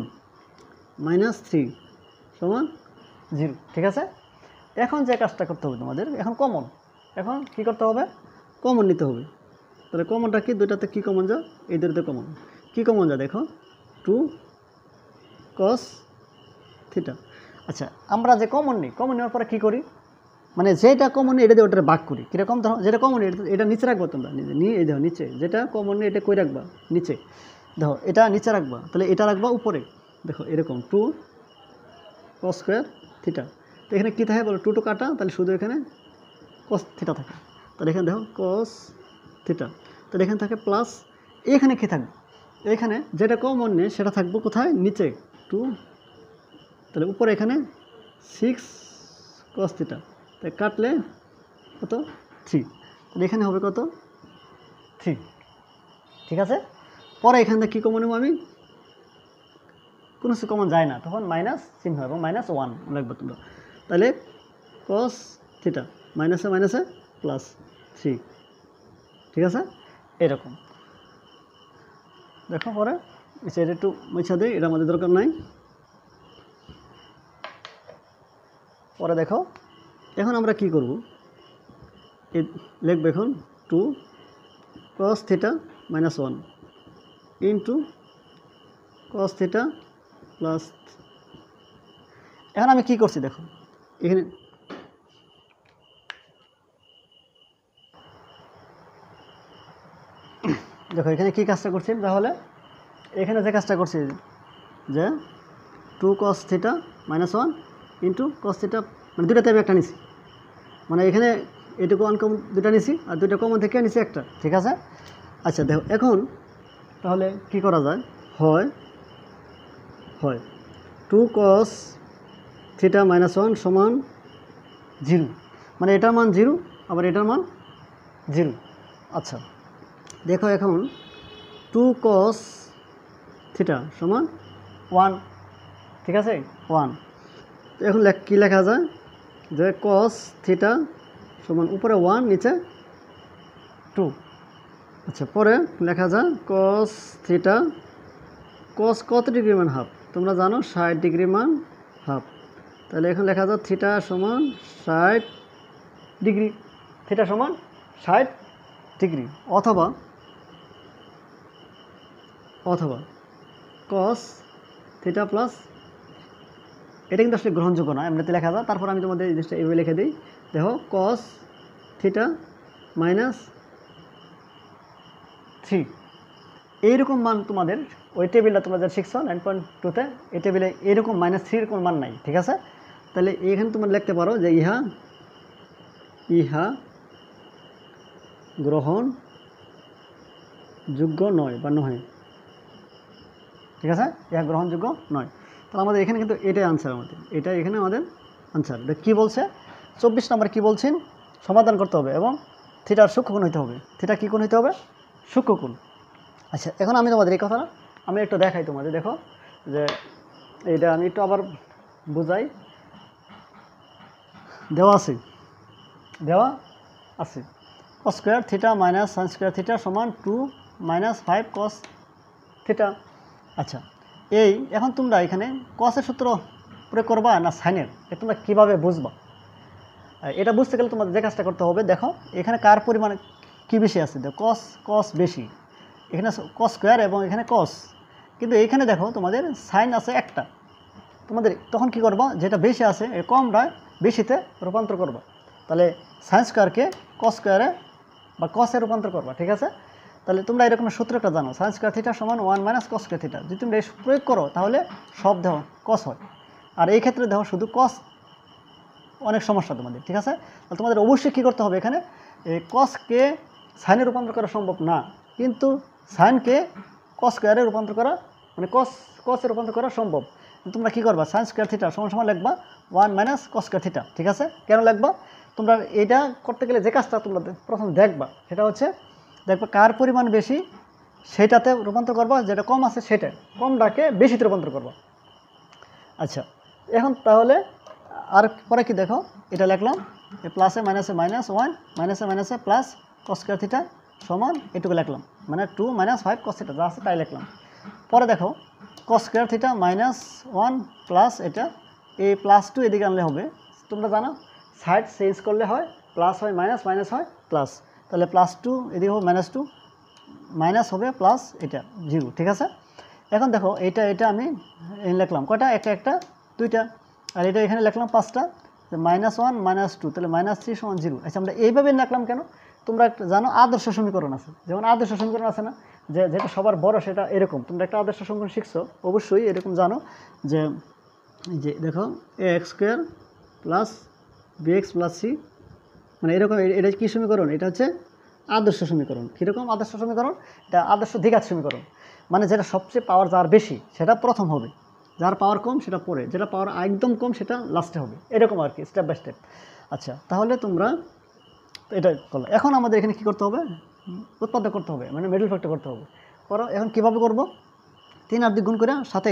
Speaker 1: -3 সমান 0, ঠিক আছে? এখন যে কাজটা করতে হবে তোমাদের, এখন কমন, এখন কি করতে হবে, কমন নিতে হবে। তাহলে কমনটা কি, দুইটাতে কি কমন যা, এই দুটোতে কমন কি কমন যা, দেখো 2 cos থিটা। আচ্ছা, আমরা যে কমন নিই, কমন নেওয়ার পরে কী করি, মানে যেটা কমন এটা দিয়ে ওটা ভাগ করি কীরকম ধরো যেটা কমন এটা নিচে রাখবো তোমরা এই দেখো নিচে যেটা কমন এটা কই রাখবা নিচে দেখো এটা নিচে রাখবা তাহলে এটা রাখবা উপরে দেখো এরকম 2 cos স্কোয়ার থিটা তো এখানে কী থাকে বলো 2 কাটা তাহলে শুধু এখানে cos থিটা থাকে তাহলে এখানে দেখো cos থিটা তাহলে এখানে থাকে প্লাস এখানে কী থাকবে এখানে যেটা কমন নেই সেটা থাকবে কোথায় নিচে 2 তাহলে উপরে এখানে 6 cos থিটা তাই কাটলে কত 3 তাহলে এখানে হবে কত 3 ঠিক আছে পরে এখান থেকে কী কমন নেব আমি কোনো কিছু কমন যায় না তখন মাইনাস চিহ্ন এবং -1 লাগবে তোমরা তাহলে cos থিটা মাইনাসে মাইনাসে প্লাস 3 ঠিক আছে এরকম দেখো পরে এটা একটু মুছা দিই এটা আমাদের দরকার নাই পরে দেখো এখন আমরা কি করব লিখব এখন 2 cos theta -1 into cos theta plus এখন আমি কি করছি দেখো এখানে দেখো এখানে কি কাজটা করছি তাহলে এখানে যে কাজটা করছি যে 2 cos theta -1 into cos theta মানে দুটাতে আমি একটা নিছি মানে এখানে এটুকু আনকমন দুটা নিছি আর দুটা কমন থেকে নিছি একটা ঠিক আছে আচ্ছা দেখো এখন তাহলে কি করা যায় হয় 2 cos থিটা -1 সমান 0 মানে এটার মান 0 আবার এটার মান 0 আচ্ছা দেখো এখন 2 cos থিটা সমান 1 ঠিক আছে 1 এখন কি লেখা যায় যে cos থিটা সমান উপরে 1 নিচে 2 আচ্ছা পরে লেখা যায় cos থিটা cos কত ডিগ্রি মান হাফ তোমরা জানো 60 ডিগ্রি মান হাফ তাহলে এখন লেখা যায় থিটা সমান 60 ডিগ্রি থিটা সমান 60 ডিগ্রি অথবা cos থিটা প্লাস এটা কিন্তু আসলে গ্রহণযোগ্য না এমনিতে লেখা যায় তারপর আমি তোমাদের এই জিনিসটা এইভাবে লিখে দিই দেখো cos থিটা -3 এইরকম মান তোমাদের ওই টেবিলটা তোমরা যা শিখছো 9.2-তে এই টেবিলে এইরকম -3 এর কোনো মান নাই ঠিক আছে তাহলে এখানে তোমরা লিখতে পারো যে ইহা গ্রহণযোগ্য নয় বা নয় ঠিক আছে ইহা গ্রহণযোগ্য নয় তাহলে আমাদের এখানে কিন্তু এটাই আনসার আমাদের এটা এখানে আমাদের আনসার কী বলছে 24 নম্বর কী বলছেন সমাধান করতে হবে এবং থিটার সূক্ষ্মকোণ হইতে হবে থিটা কী কোণ হইতে হবে সূক্ষ্মকোণ আচ্ছা এখন আমি তোমাদের এই কথা আমি একটু দেখাই তোমাদের দেখো যে এইটা আমি একটু আবার বুঝাই দেওয়া আছে cos square theta minus sin square theta সমান 2 - 5 cos থিটা আচ্ছা এই এখন তোমরা এখানে cos-এর সূত্র প্রয়োগ করবা না সাইনের তোমরা কীভাবে বুঝবা এটা বুঝতে গেলে তোমাদের যে কাজটা করতে হবে দেখো এখানে কার পরিমাণ কী বেশি আছে দেখো cos বেশি এখানে cos স্কোয়ার এবং এখানে cos কিন্তু এইখানে দেখো তোমাদের সাইন আছে একটা তোমাদের তখন কি করবা যেটা বেশি আছে এর কমটা বেশিতে রূপান্তর করবা তাহলে সাইন স্কোয়ারকে cos স্কোয়ারে বা cos-এ রূপান্তর করবা ঠিক আছে তাহলে তোমরা এরকম সূত্রটা জানো sin স্কোয়ার থিটা সমান 1 - cos স্কোয়ার থিটা যদি তোমরা এই প্রয়োগ করো তাহলে সব দেখো cos হয় আর এই ক্ষেত্রে দেখো শুধু cos অনেক সমস্যা তোমাদের ঠিক আছে তাহলে তোমাদের অবশ্যই কী করতে হবে এখানে এই cos-কে সাইনে রূপান্তর করা সম্ভব না কিন্তু সাইনকে cos স্কোয়ারে রূপান্তর করা মানে cos-এ রূপান্তর করা সম্ভব তোমরা কী করবা sin স্কোয়ার থিটা সমান লিখবা 1 - cos স্কোয়ার থিটা ঠিক আছে কেন লিখবা তোমরা এটা করতে গেলে যে কাজটা তোমরা প্রথম দেখবা সেটা হচ্ছে দেখবা কার পরিমাণ বেশি সেটাতে রূপান্তর করবা যেটা কম আছে সেটা কমটাকে বেশিতে রূপান্তর করবা আচ্ছা এখন তাহলে আর পরে কি দেখো এটা লিখলাম প্লাসে মাইনাসে -1 মাইনাসে মাইনাসে প্লাস cos স্কয়ার থিটা সমান এটুকু লিখলাম মানে 2 - 5 cos থিটা যা আছে তাই লিখলাম পরে দেখো cos স্কয়ার থিটা -1 প্লাস এটা এই +2 এদিকে আনলে হবে তোমরা জানো সাইড চেঞ্জ করলে হয় প্লাস হয় মাইনাস মাইনাস হয় প্লাস তাহলে +2 এদিকে হবে -2 মাইনাস হবে প্লাস এটা 0 ঠিক আছে এখন দেখো এটা আমি লিখলাম কয়টা একটা দুইটা আর এটা এখানে লিখলাম 5টা -1 -2 তাহলে -3 = 0। আচ্ছা আমরা এইভাবে রাখলাম কেন? তোমরা একটা জানো আদর্শ সমীকরণ আছে, যেমন আদর্শ সমীকরণ আছে না, যে যেটা সবার বড় সেটা এরকম। তোমরা একটা আদর্শ সমীকরণ শিখছো অবশ্যই, এরকম জানো যে এই যে দেখো ax² + bx + c, মানে এরকম। এটা কী সমীকরণ? এটা হচ্ছে আদর্শ সমীকরণ। কীরকম আদর্শ সমীকরণ? এটা আদর্শ দ্বিঘাত সমীকরণ, মানে যেটা সবচেয়ে পাওয়ার যার বেশি সেটা প্রথম হবে, যার পাওয়ার কম সেটা পরে, যেটা পাওয়ার একদম কম সেটা লাস্টে হবে, এরকম আর কি, স্টেপ বাই স্টেপ। আচ্ছা তাহলে তোমরা এটা করলো। এখন আমাদের এখানে কী করতে হবে? উৎপাদক করতে হবে, মানে মিডল ফ্যাক্টর করতে হবে। করো। এখন কীভাবে করব? 3 আর 2 গুণ করে সাথে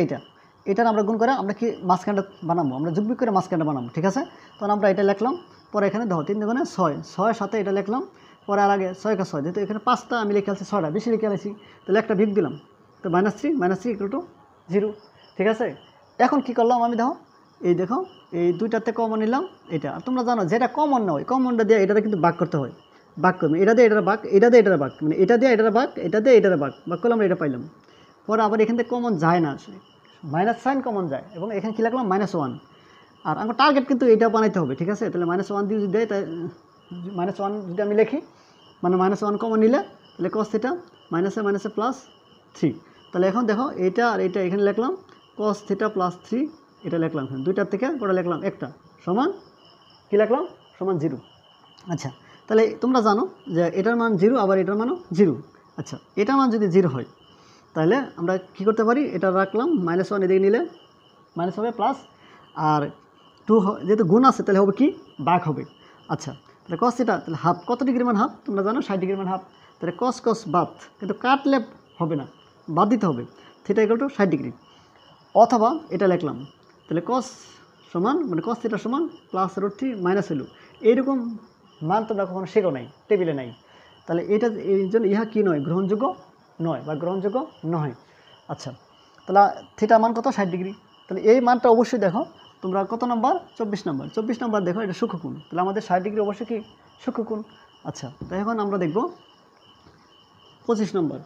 Speaker 1: এটার আমরা গুণ করে আমরা কি মাঝখানটা বানাবো, আমরা যোগবিয়োগ করে মাঝখানটা বানাবো, ঠিক আছে? তখন আমরা এটা লিখলাম, পরে এখানে দেখো 3 দুগুণে 6, 6 সাথে এটা লিখলাম, পরে আর আগে 6 কে 6, যেহেতু এখানে 5টা আমি লিখে আছি 6টা বেশি লিখে আছি, তাহলে একটা বিয়োগ দিলাম, তো -3 = 0, ঠিক আছে? এখন কি করলাম আমি, দেখো এই দেখো এই দুইটাতে কমন নিলাম এটা। আর তোমরা জানো যেটা কমন না হয় কমনটা দিয়ে এটাতে কিন্তু ভাগ করতে হয়, ভাগ করবে এটা দিয়ে এটার ভাগ, এটা দিয়ে এটার ভাগ, মানে এটা দিয়ে এটার ভাগ, এটা দিয়ে এটার ভাগ করলে আমরা এটা পাইলাম। পরে আবার এখান থেকে কমন যায় না, মাইনাস সাইন কমন যায়, এবং এখানে কী লিখলাম -1। আর আমার টার্গেট কিন্তু এটা বানাইতে হবে, ঠিক আছে? তাহলে -1 দিয়ে যদি দেয়, তাই -1 যদি আমি লিখি, মানে -1 কমন নিলে তাহলে cos θ -এ +3। তাহলে এখন দেখো এটা আর এটা এখানে লিখলাম cos θ +3, এটা লিখলাম, দুইটার থেকে ওটা লিখলাম একটা সমান, কী লিখলাম? সমান 0। আচ্ছা তাহলে তোমরা জানো যে এটার মান 0, আবার এটার মানও 0। আচ্ছা এটার মান যদি 0 হয় তাহলে আমরা কী করতে পারি? এটা রাখলাম, -1 এদিকে নিলে মাইনাস হবে প্লাস, আর 2 যেহেতু গুণ আছে তাহলে হবে কি? ভাগ হবে। আচ্ছা তাহলে cos θ, তাহলে হাফ, কত ডিগ্রি মান হাফ? তোমরা জানো 60 ডিগ্রি মান হাফ। তাহলে cos বাদ, কিন্তু কাটলে হবে না, বাদ দিতে হবে, θ = 60 ডিগ্রি। অথবা এটা লিখলাম, তাহলে cos সমান, মানে cos θ সমান +√3 মাইনাস হলো, এইরকম মান তোমরা কখনো শেখো নাই, টেবিলে নাই। তাহলে এটা এই জন্য ইহা কী নয়? গ্রহণযোগ্য নয় বা গ্রহণযোগ্য নয়। আচ্ছা তাহলে থিটা মান কত? 60 ডিগ্রি। তাহলে এই মানটা অবশ্যই দেখো তোমরা কত নম্বর? 24 নম্বর। 24 নম্বর দেখো এটা সূক্ষ্মকোণ, তাহলে আমাদের 60 ডিগ্রি অবশ্যই কি? সূক্ষ্মকোণ। আচ্ছা তাই এখন আমরা দেখব 25 নম্বর।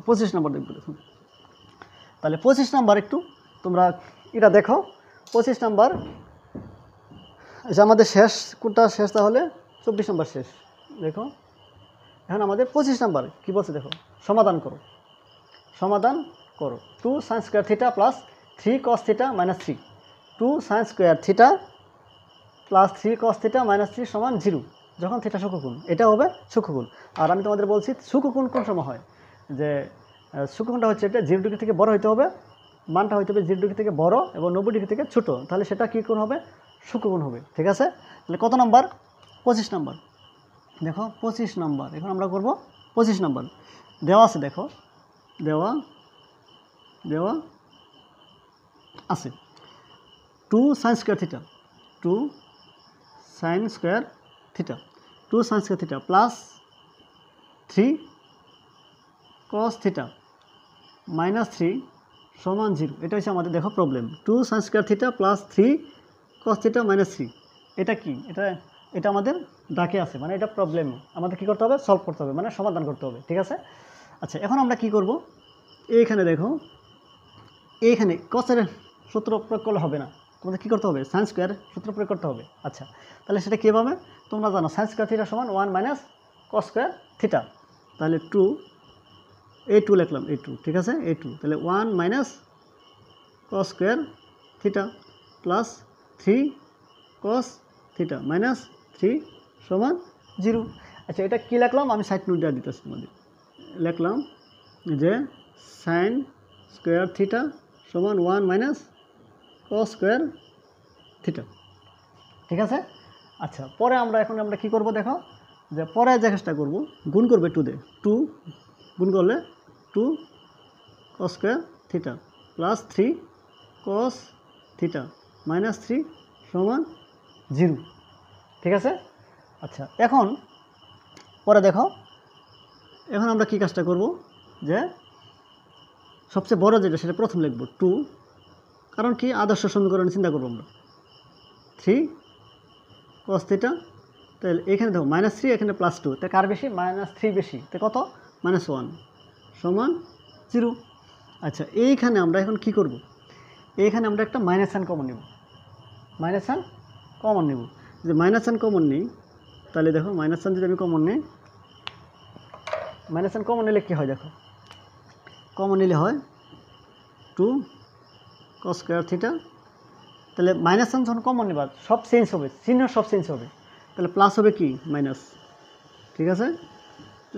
Speaker 1: 25 নম্বর দেখব, দেখুন। তাহলে 25 নম্বর একটু তোমরা এটা দেখো। 25 নম্বর আমাদের শেষ, কোনটা শেষ? তাহলে 24 নম্বর শেষ। দেখো এখন আমাদের 25 নম্বর কী বলছে দেখো, সমাধান করো, সমাধান করো। 2 sin² θ + 3 cos θ - 3, 2 sin² θ + 3 cos θ - 3 সমান 0, যখন থিটা সূক্ষ্মকোণ, এটা হবে সূক্ষ্মকোণ। আর আমি তোমাদের বলছি সূক্ষ্মকোণ কোন সময় হয়, যে সূক্ষ্মকোণটা হচ্ছে এটা 0 ডিগ্রি থেকে বড় হইতে হবে, মানটা হইতে হবে 0 ডিগ্রি থেকে বড় এবং 90 ডিগ্রি থেকে ছোট, তাহলে সেটা কী কোণ হবে? সূক্ষ্মকোণ হবে, ঠিক আছে? তাহলে কত নম্বর? 25 নম্বর। দেখো 25 নম্বর এখন আমরা করব 25 নম্বর। দেওয়া আছে, দেখো দেওয়া আছে 2 sin² θ, 2 sin² θ, 2 sin² θ + 3 cos θ - 3 সমান 0। এটা হচ্ছে আমাদের দেখো প্রবলেম, 2 sin² θ + 3 cos θ - 3। এটা কি? এটা আমাদের ডাকে আছে, মানে এটা প্রবলেম, আমাদের কি করতে হবে? সলভ করতে হবে, মানে সমাধান করতে হবে, ঠিক আছে? আচ্ছা এখন আমরা কি করব? এইখানে দেখো, এইখানে cos-এর সূত্র প্রয়োগ করলে হবে না, তোমাদের কী করতে হবে? sin² সূত্র প্রয়োগ করতে হবে। আচ্ছা তাহলে সেটা কীভাবে? তোমরা জানো sin² θ সমান 1 - cos² θ, তাহলে 2 a2 লিখলাম, a2, ঠিক আছে? a2 তাহলে 1 - cos² θ + 3 cos θ - 3 সমান 0। আচ্ছা এটা কী লিখলাম? আমি সাইড নোট দেওয়া দিতেছি তোমাদের। লিখলাম যে sin² θ সমান 1 - cos² θ, ঠিক আছে? আচ্ছা পরে এখন আমরা কী করব? দেখো যে পরে যে কাজটা করব, গুণ করবে 2 দিয়ে, 2 গুণ করলে 2 cos² θ + 3 cos θ - 3 সমান 0, ঠিক আছে? আচ্ছা এখন পরে দেখো, এখন আমরা কী কাজটা করব, যে সবচেয়ে বড় যেটা সেটা প্রথম লিখব 2, কারণ কি আদর্শ সমীকরণে চিন্তা করবো আমরা, 3 cos θ, তাহলে এখানে দেখো -3, এখানে +2, তাই কার বেশি? -3 বেশি, তাই কত? -1 সমান 0। আচ্ছা এইখানে আমরা এখন কি করব? এইখানে আমরা একটা মাইনাস সাইন কমন নেব, মাইনাস সাইন কমন নেব। যদি মাইনাস সাইন কমন নিই তাহলে দেখো মাইনাস সাইন যদি আমি কমন নিই, মাইনাস সাইন কমন নিলে কী হয় দেখো, কমন নিলে হয় 2 cos স্কয়ার থিটা। তাহলে মাইনাস সাইন যখন কমন নেবা সব চেঞ্জ হবে, চিহ্ন সব চেঞ্জ হবে, তাহলে প্লাস হবে কি মাইনাস, ঠিক আছে,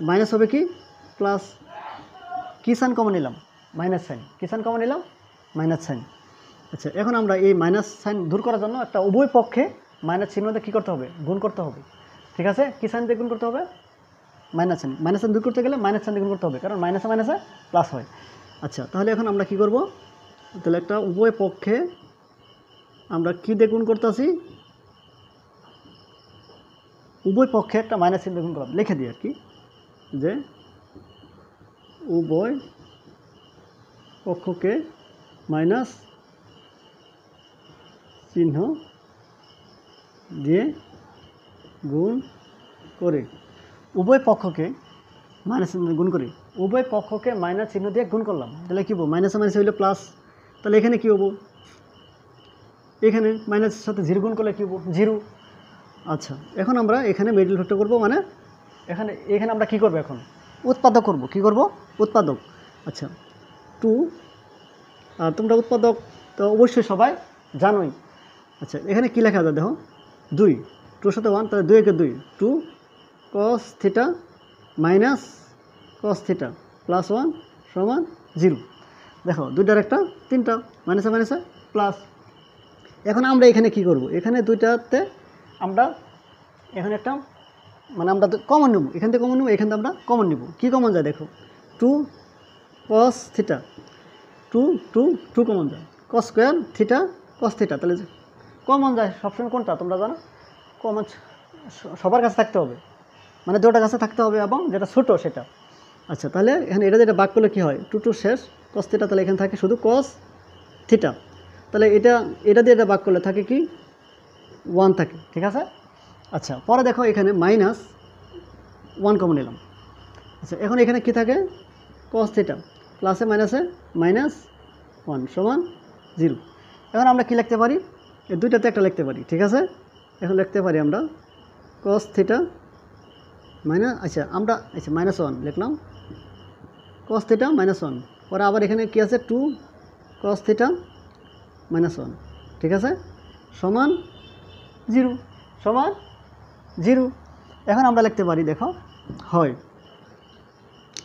Speaker 1: মাইনাস হবে কি প্লাস। কী সাইন কমন নিলাম মাইনাস সাইন, কী সাইন কমন নিলাম মাইনাস সাইন। আচ্ছা এখন আমরা এই মাইনাস সাইন দূর করার জন্য একটা উভয় পক্ষে মাইনাস চিহ্ন দিয়ে কী করতে হবে, গুণ করতে হবে, ঠিক আছে। কী সাইন দিয়ে গুণ করতে হবে, মাইনাস সাইন। মাইনাস সাইন দূর করতে গেলে মাইনাস সাইন দিয়ে গুণ করতে হবে, কারণ মাইনাসে মাইনাসে প্লাস হয়। আচ্ছা তাহলে এখন আমরা কি করব, তাহলে একটা উভয় পক্ষে আমরা কী দিয়ে গুণ করতেছি, উভয় পক্ষে একটা মাইনাস চিহ্ন দিয়ে গুণ করলাম, লিখে দিই আর কি, যে উভয় পক্ষকে মাইনাস চিহ্ন দিয়ে গুণ করে, উভয় পক্ষকে মাইনাস চিহ্ন দিয়ে গুণ করে, উভয় পক্ষকে মাইনাস চিহ্ন দিয়ে গুণ করলাম, তাহলে কী হবো, মাইনাসে মাইনাস হইলে প্লাস, তাহলে এখানে কী হবো, এখানে মাইনাসের সাথে 0 গুণ করলে কী হবো 0। আচ্ছা এখন আমরা এখানে মিডল ফ্যাক্টর করবো, মানে এখানে আমরা কী করবো, এখন উৎপাদক করব, কী করব উৎপাদক। আচ্ছা 2, আর তোমরা উৎপাদক তো অবশ্যই সবাই জানোই। আচ্ছা এখানে কী লেখা যায় দেখো, 2, 2 সাথে 1, তাহলে 2 একে 2, 2 cos theta minus cos theta plus 1 সমান 0। দেখো দুইটার একটা তিনটা, মাইনাসে মাইনাসে প্লাস। এখন আমরা এখানে কি করব, এখানে দুইটাতে আমরা এখানে একটা মানে আমরা কমন নেব, এখান থেকে কমন নেব, এখান থেকে আমরা কমন নেব। কী কমন যায় দেখো, 2 cos থিটা, 2 কমন যায়, cos square theta cos theta, তাহলে কমন যায় সবসময় কোনটা তোমরা জানো, কমন সবার কাছে থাকতে হবে, মানে দুটোর কাছে থাকতে হবে এবং যেটা ছোটো সেটা। আচ্ছা তাহলে এখানে এটা যেটা বাক করলে কী হয়, 2 শেষ cos থিটা, তাহলে এখানে থাকে শুধু cos থিটা, তাহলে এটা দিয়ে এটা বাক করলে থাকে কি 1 থাকে, ঠিক আছে। আচ্ছা পরে দেখো এখানে মাইনাস 1 কমন নিলাম। আচ্ছা এখন এখানে কি থাকে cos থিটা, প্লাসে মাইনাসে মাইনাস 1 সমান 0। এখন আমরা কি লিখতে পারি, এই দুইটাতে একটা লিখতে পারি, ঠিক আছে। এখন লিখতে পারি আমরা cos থিটা মাইনাস, আচ্ছা মাইনাস 1 লিখলাম, cos থিটা মাইনাস 1, পরে আবার এখানে কি আছে 2 cos থিটা মাইনাস 1, ঠিক আছে, সমান 0, সমান 0। এখন আমরা লিখতে পারি দেখো হয়,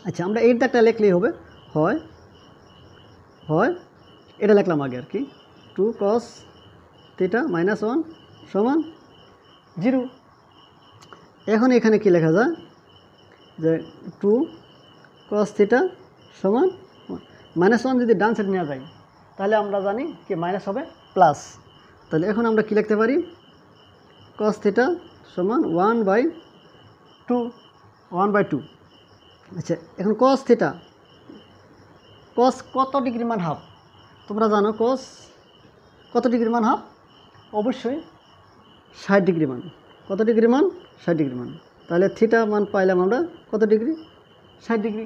Speaker 1: আচ্ছা আমরা এইটা একটা লিখলেই হবে, হয় এটা লিখলাম আগে আর কি, 2 cos থিটা মাইনাস 1 সমান 0। এখন এখানে কি লেখা যায় যে 2 cos থিটা সমান মাইনাস 1, যদি ডান সাইড নেওয়া যায় তাহলে আমরা জানি কি মাইনাস হবে প্লাস, তাহলে এখন আমরা কি লিখতে পারি cos থিটা সমান 1/2। আচ্ছা এখন cos থিটা, cos কত ডিগ্রি মান হাফ তোমরা জানো, cos কত ডিগ্রি মান হাফ, অবশ্যই 60 ডিগ্রি মান। কত ডিগ্রি মান 60 ডিগ্রি মান, তাহলে থিটা মান পাইলাম আমরা কত ডিগ্রি 60 ডিগ্রি,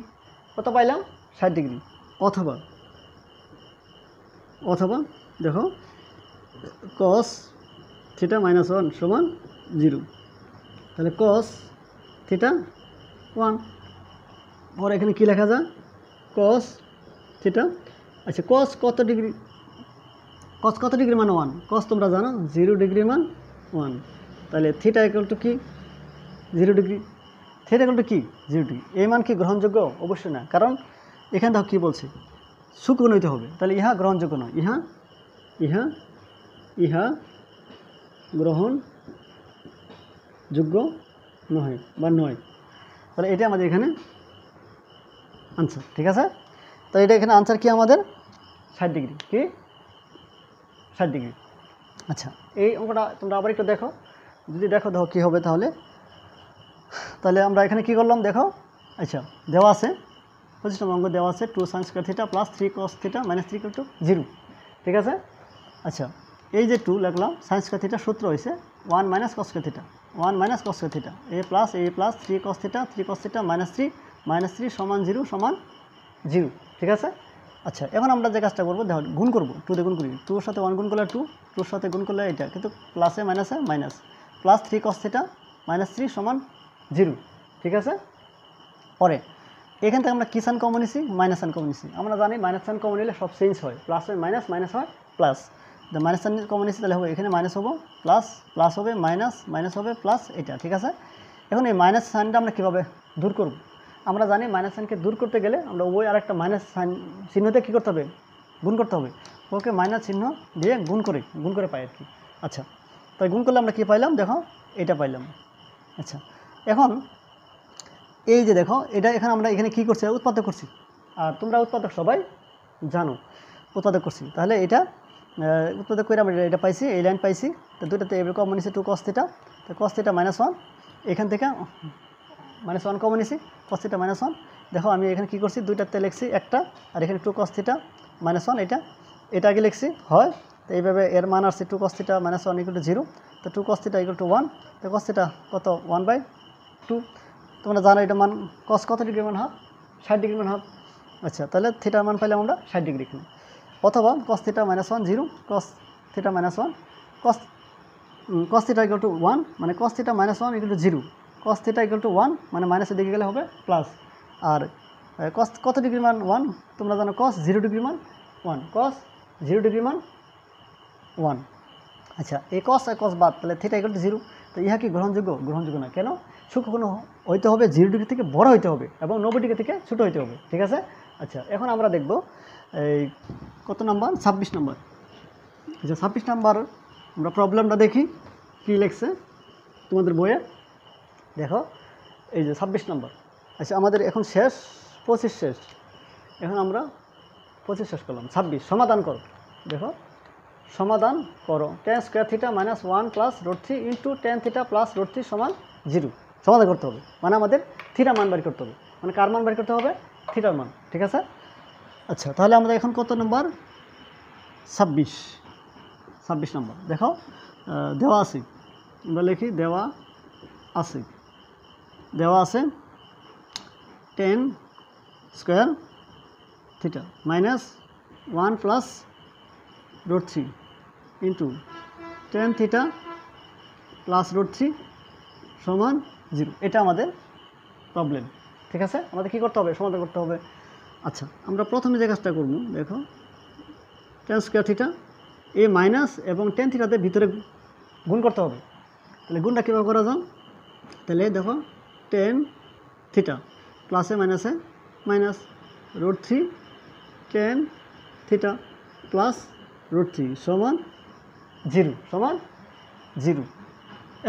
Speaker 1: কত পাইলাম 60 ডিগ্রি। অথবা দেখো cos থিটা মাইনাস 1 সমান 0, তাহলে cos থিটা 1, পরে এখানে কি লেখা যায় cos থিটা, আচ্ছা cos কত ডিগ্রি মান 1, cos তোমরা জানো 0 ডিগ্রি মান 1, তাহলে থিটা ইকুয়াল টু কি 0 ডিগ্রি, থিটা ইকুয়াল টু কি 0 ডিগ্রি। এই মান কি গ্রহণযোগ্য, অবশ্যই না, কারণ এখানে দেখো কী বলছে সুকোণ হইতে হবে, তাহলে ইহা গ্রহণযোগ্য নয়, ইহা গ্রহণযোগ্য নয় বা নয়, তাহলে এটা আমাদের এখানে আনসার, ঠিক আছে। তো এটা এখানে আনসার কি আমাদের 60 ডিগ্রি, কি 60 ডিগ্রি। আচ্ছা এই অঙ্কটা তোমরা আবার একটু দেখো, যদি দেখো কী হবে, তাহলে আমরা এখানে কি করলাম দেখো, আচ্ছা দেওয়া আছে 25 নম্বর অঙ্ক দেওয়া আছে 2 sin square theta plus 3 cos theta minus 3 = 0, ঠিক আছে। আচ্ছা এই যে 2 লিখলাম, sin স্কয়ার থিটা সূত্র হয়েছে 1 - cos square theta, 1 - cos square theta, a plus 3 cos theta, 3 cos theta minus 3 সমান 0 সমান 0, ঠিক আছে। আচ্ছা, এখন আমরা যে কাজটা করবো দেখো, গুণ করবো, 2 দিয়ে গুণ করি, 2 এর সাথে 1 গুণ করলে 2, 2 এর সাথে গুণ করলে এটা, কিন্তু প্লাসে মাইনাসে মাইনাস, প্লাস 3 cos θ মাইনাস 3 সমান 0। ঠিক আছে, পরে এখান থেকে আমরা কি সাইন কমন নিছি, মাইনাস সাইন কমন নিছি। আমরা জানি মাইনাস সাইন কমন নিলে সব চেঞ্জ হয়, প্লাস হয় মাইনাস, মাইনাস হয় প্লাস। মাইনাস সাইন কমন নিছি তাহলে হবে এখানে মাইনাস হবো, প্লাস, প্লাস হবে মাইনাস, মাইনাস হবে প্লাস, এটা। ঠিক আছে, এখন এই মাইনাস সাইনটা আমরা কীভাবে দূর করব? আমরা জানি মাইনাস সাইনকে দূর করতে গেলে আমরা ওই আরেকটা মাইনাস সাইন চিহ্নতে কী করতে হবে, গুণ করতে হবে। ওকে মাইনাস চিহ্ন দিয়ে গুণ করে পাই আর কি। আচ্ছা, তাই গুণ করলে আমরা কী পাইলাম, দেখো এটা পাইলাম। আচ্ছা, এখন এই যে দেখো, এটা এখানে আমরা এখানে কী করছি, উৎপাদক করছি। আর তোমরা উৎপাদক সবাই জানো, উৎপাদক করছি। তাহলে এটা উৎপাদক করে আমরা এটা পাইছি, এই লাইন পাইছি। তো দুইটাতে এবার কমন নিছি 2 cos θ, তো cos θ -1, এখান থেকে -1 কমন নিছি, cos θ -1। দেখো আমি এখানে কী করছি, দুইটাতে লিখছি একটা, আর এখানে 2 cos θ -1, এটা আগে লিখছি হয়। তো এইভাবে এর মান আসছে 2 cos θ -1 = 0। তো 2 cos θ = 1। তো cos θ কত, 1/2। তোমরা জানো এটা মান cos কত ডিগ্রি মান হবে, 60 ডিগ্রি মান হবে। আচ্ছা, তাহলে থিটার মান পাইলাম আমরা 60 ডিগ্রি এখানে। অথবা cos θ -1 0, cos θ -1, cos θ = 1, মানে cos θ -1 = 0, cos θ = 1, মানে মাইনাসের দিকে গেলে হবে প্লাস। আর cos কত ডিগ্রি মান 1, তোমরা জানো cos 0 ডিগ্রি মান 1, cos 0 ডিগ্রি মান 1। আচ্ছা, এই cos আর cos বাদ, তাহলে θ = 0। তো ইহা কি গ্রহণযোগ্য না? কেন? সূক্ষ্ম হইতে হবে 0 ডিগ্রি থেকে বড় হইতে হবে এবং 90 ডিগ্রি থেকে ছোট হইতে হবে। ঠিক আছে, আচ্ছা, এখন আমরা দেখব এই কত নাম্বার, 26 নাম্বার। আচ্ছা, 26 নাম্বার আমরা প্রবলেমটা দেখি কী লিখছে তোমাদের বইয়ে। দেখো এই যে 26 নাম্বার। আচ্ছা, আমাদের এখন শেষ 25 শেষ, এখন আমরা 25 শেষ করলাম। 26 সমাধান করো। দেখো সমাধান করো, tan² θ -1 + √3 × tan θ + √3 = 0 সমাধান করতে হবে। মানে আমাদের থিটার মান বের করতে হবে, মানে কার মান বের করতে হবে, থিটার মান। ঠিক আছে, আচ্ছা, তাহলে আমরা এখন কত নম্বর, 26 নম্বর। দেখো দেওয়া আছে, আমরা লিখি দেওয়া আছে tan² θ -1 + √3 × tan θ + √3 = 0। এটা আমাদের প্রবলেম। ঠিক আছে, আমাদের কী করতে হবে, সমাধান করতে হবে। আচ্ছা, আমরা প্রথমে যে কাজটা করব, দেখো tan² θ, এই মাইনাস এবং tan θ ভিতরে গুণ করতে হবে। তাহলে গুণটা কীভাবে করা যায়, তাহলে দেখো tan θ প্লাসে মাইনাসে মাইনাস √3 tan θ + √3 = 0।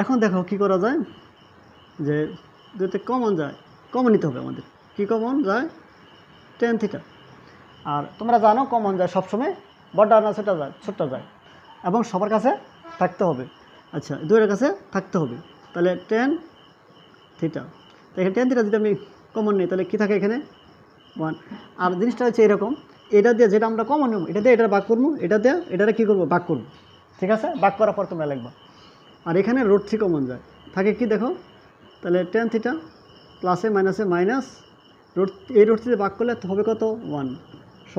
Speaker 1: এখন দেখো কি করা যায়, যে দুটো কমন যায়, কমন নিতে হবে আমাদের। কি কমন যায়, tan θ। আর তোমরা জানো কমন যায় সবসময় বড় না ছোটটা যায় এবং সবার কাছে থাকতে হবে। আচ্ছা, দুইয়ের কাছে থাকতে হবে। তাহলে tan θ, তো এখানে tan θ যদি আমি কমন নিই তাহলে কী থাকে এখানে, 1। আর জিনিসটা হচ্ছে এরকম, এটা দিয়ে যেটা আমরা কমন নেব, এটা দিয়ে এটা ভাগ করবো, এটা দিয়ে এটা কী করবো, ভাগ করবো। ঠিক আছে, ভাগ করার পর তোমরা লিখবা। আর এখানে √3 কমন যায়, থাকে কি দেখো, তাহলে tan θ প্লাসে মাইনাসে মাইনাস এই √3 ভাগ করলে হবে কত, 1 =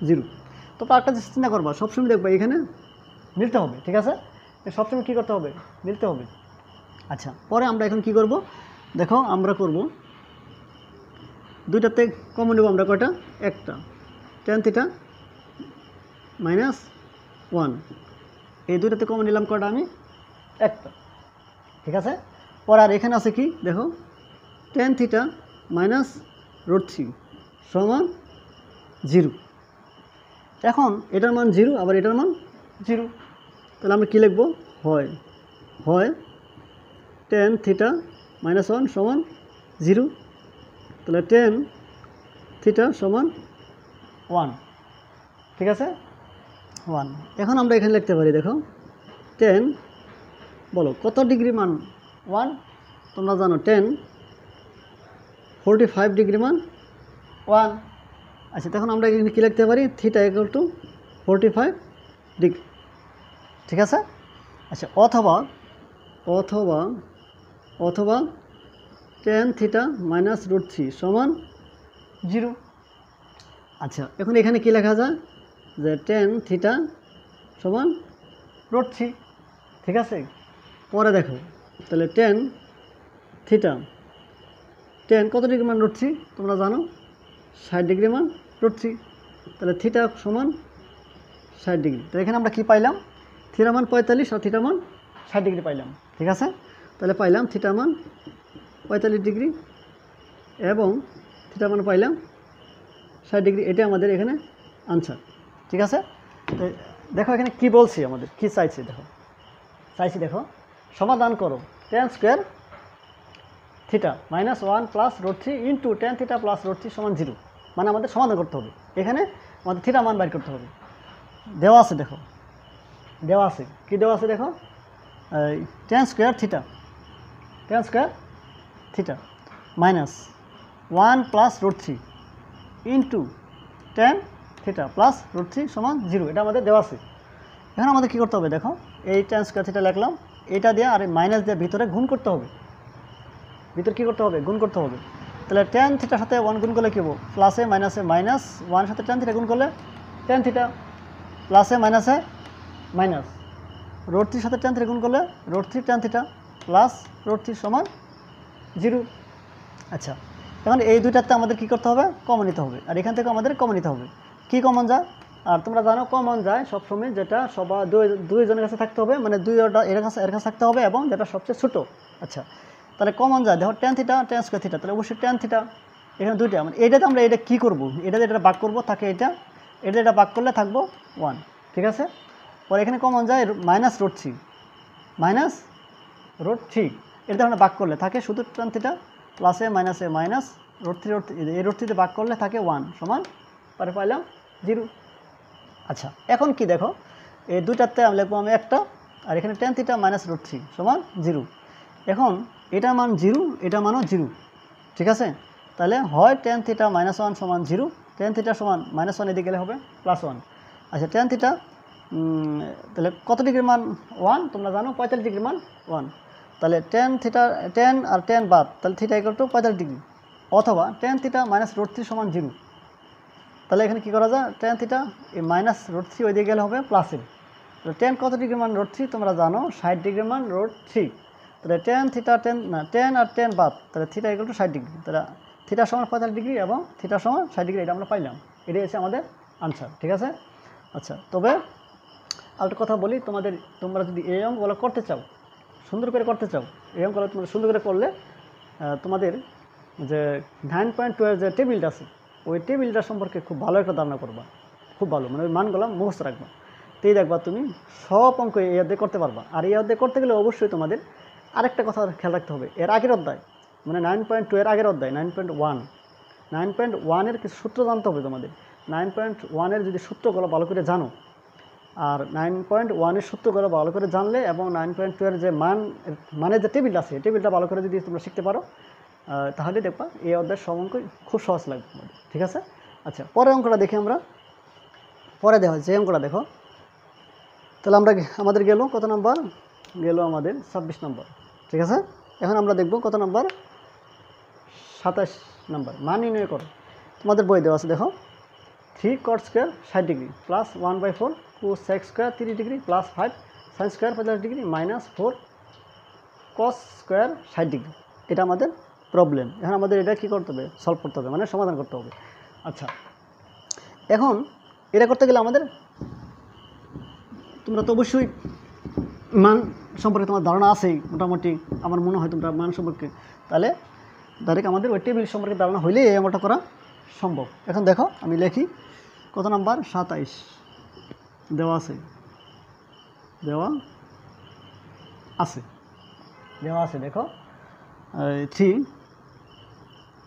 Speaker 1: 0। তো একটা চিন্তা করবা, সবসময় দেখবা এখানে মিলতে হবে। ঠিক আছে, সবসময় কী করতে হবে, মিলতে হবে। আচ্ছা, পরে আমরা এখন কি করব, দেখো আমরা করব দুইটাতে কমন নেব আমরা কয়টা, একটা, tan θ -1, এই দুইটাতে কমন নিলাম কয়টা আমি, একটা। ঠিক আছে, পরে আর এখানে আছে কি দেখো, tan θ -√3 = 0। এখন এটার মান 0, আবার এটার মান 0। তাহলে আমরা কী লিখব, হয় tan θ -1 = 0, তাহলে tan θ = 1। ঠিক আছে, 1। এখন আমরা এখানে লিখতে পারি, দেখো tan, বলো কত ডিগ্রি মান 1, তোমরা জানো tan 45 ডিগ্রি মান 1। আচ্ছা, তখন আমরা এখানে কী লিখতে পারি, θ = 45 ডিগ্রি। ঠিক আছে, আচ্ছা, অথবা tan θ -√3 = 0। আচ্ছা, এখন এখানে কি লেখা যায় যে টেন থিটা সমান √3, ঠিক আছে। পরে দেখো তাহলে টেন থিটা, টেন কত ডিগ্রি মান √3 তোমরা জানো, 60 ডিগ্রি মান √3, তাহলে থিটা সমান 60 ডিগ্রি। তো এখানে আমরা কি পাইলাম, থিটা মান 45 আর থিটা মান 60 ডিগ্রি পাইলাম, ঠিক আছে। তাহলে পাইলাম থিটা মান 45 ডিগ্রি এবং থিটা মান পাইলাম 60 ডিগ্রি। এটা আমাদের এখানে আনসার, ঠিক আছে। তো দেখো এখানে কি বলছি, আমাদের কি চাইছি, দেখো সমাধান করো tan square theta -1 plus √3 into tan theta plus √3 সমান 0, মানে আমাদের সমাধান করতে হবে। এখানে আমাদের থিটা মান বাইর করতে হবে। দেওয়া আছে, দেখো দেওয়া আছে, কি দেওয়া আছে দেখো, tan square theta -1 plus √3 into tan theta plus √3 সমান 0, এটা আমাদের দেওয়া আছে। এখন আমাদের কী করতে হবে দেখো, এই টেন স্কোয়ার থিটা লিখলাম, এটা দিয়ে আর মাইনাস দিয়ে ভিতরে গুণ করতে হবে, কী করতে হবে, গুণ করতে হবে। তাহলে টেন থিটার সাথে 1 গুণ করলে কী হবে, প্লাসে মাইনাসে মাইনাস, 1 সাথে টেন থিটা গুণ করলে টেন থিটা, প্লাসে মাইনাসে মাইনাস, √3 সাথে টেন থিটা গুণ করলে √3 টেন থিটা প্লাস √3 সমান 0। আচ্ছা, এখন এই দুইটাতে আমাদের কী করতে হবে, কমন নিতে হবে, আর এখান থেকে আমাদের কমন নিতে হবে। কী কমন যায়, আর তোমরা জানো কমন যায় সবসময় যেটা সবার দুইজনের কাছে থাকতে হবে, মানে দুইটা এর কাছে থাকতে হবে এবং যেটা সবচেয়ে ছোটো। আচ্ছা, তাহলে কমন যায়, দেখো tan theta tan square theta, তাহলে অবশ্যই টেন থিটা, এখানে দুইটা, মানে এটাতে আমরা এটা কী করবো, এটাতে এটা ভাগ করবো, থাকে এটা ভাগ করলে থাকবো 1, ঠিক আছে। পরে এখানে কমন যায় -√3, এটা আমরা ভাগ করলে থাকে শুধু টেন থিটা, প্লাসে মাইনাসে মাইনাস, √3 এই √3তে ভাগ করলে থাকে 1 সমান, পরে পাইলাম 0। আচ্ছা, এখন কি দেখো, এই দুইটাতে আমি লিখবো আমি একটা, আর এখানে টেন থিটা -√3 সমান 0। এখন এটা মান 0, এটা মানও 0, ঠিক আছে। তাহলে হয় টেন থিটা -1 সমান 0, টেন থিটা সমান -1 এদিকে গেলে হবে +1। আচ্ছা, টেন থিটা তাহলে কত ডিগ্রির মান 1 তোমরা জানো, 45 ডিগ্রির মান 1, তাহলে টেন থিটা, টেন আর টেন বাদ, তাহলে থিটা = 45 ডিগ্রি, অথবা টেন থিটা -√3 সমান 0। তাহলে এখানে কী করা যায়, টেন থিটা এই -√3 ওই দিকে গেলে হবে প্লাসের, তাহলে টেন কত ডিগ্রি মান √3 তোমরা জানো, 60 ডিগ্রি মান √3, তাহলে টেন থিটা টেন আর টেন বাদ, তাহলে থিটা = 60 ডিগ্রি, তাহলে থিটা সমান 45 ডিগ্রি এবং থিটা সমান 60 ডিগ্রি, এটা আমরা পাইলাম, এটাই হচ্ছে আমাদের আনসার, ঠিক আছে। আচ্ছা, তবে আরেকটা কথা বলি, তোমরা যদি এই অঙ্কগুলো করতে চাও, সুন্দর করে করতে চাও, এই অঙ্কগুলো তোমরা সুন্দর করে করলে তোমাদের যে 9.2 এর যে টেবিলটা আছে, ওই টেবিলটা সম্পর্কে খুব ভালো একটা ধারণা করবা, খুব ভালো, মানে ওই মানগুলো মুখস্থ রাখবা, তেই দেখবা তুমি সব অঙ্ক এই অধ্যায়ে করতে পারবা। আর এই অধ্যায়ে করতে গেলে অবশ্যই তোমাদের আরেকটা কথা খেয়াল রাখতে হবে, এর আগের অধ্যায়, মানে 9.2 এর আগের অধ্যায় 9.1 এর কিছু সূত্র জানতে হবে তোমাদের। 9.1 এর যদি সূত্রগুলো ভালো করে জানো, আর 9.1 এর সূত্রগুলো ভালো করে জানলে এবং 9.2 এর যে মানের যে টেবিলটা আছে, এই টেবিলটা ভালো করে যদি তোমরা শিখতে পারো, তাহলে দেখবা এই অধ্যায়ের সব অঙ্ক খুব সহজ লাগবে তোমাদের, ঠিক আছে। আচ্ছা, পরের অঙ্কটা দেখি আমরা, পরে দেখো যে অঙ্কটা দেখো, তাহলে আমাদের গেল কত নম্বর, গেল আমাদের 26 নম্বর, ঠিক আছে। এখন আমরা দেখব কত নম্বর, 27 নম্বর, মান নির্ণয় করো। তোমাদের বই দেওয়া আছে, দেখো 3 cot square 60 degree plus 1/4 cos square 30 degree plus 5 sin square 50 degree -4 cos square 60 degree, এটা আমাদের প্রবলেম। এখন আমাদের এটা কী করতে হবে, সলভ করতে হবে, মানে সমাধান করতে হবে। আচ্ছা, এখন এটা করতে গেলে আমাদের, তোমরা তো অবশ্যই মান সম্পর্কে তোমার ধারণা আছেই মোটামুটি, আমার মনে হয় তোমরা মান সম্পর্কে, তাহলে ডাইরেক্ট আমাদের ওই টেবিল সম্পর্কে ধারণা হইলেই এই অঙ্কটা করা সম্ভব। এখন দেখো আমি লিখি কত নাম্বার, 27 দেওয়া আছে, দেওয়া আছে দেখো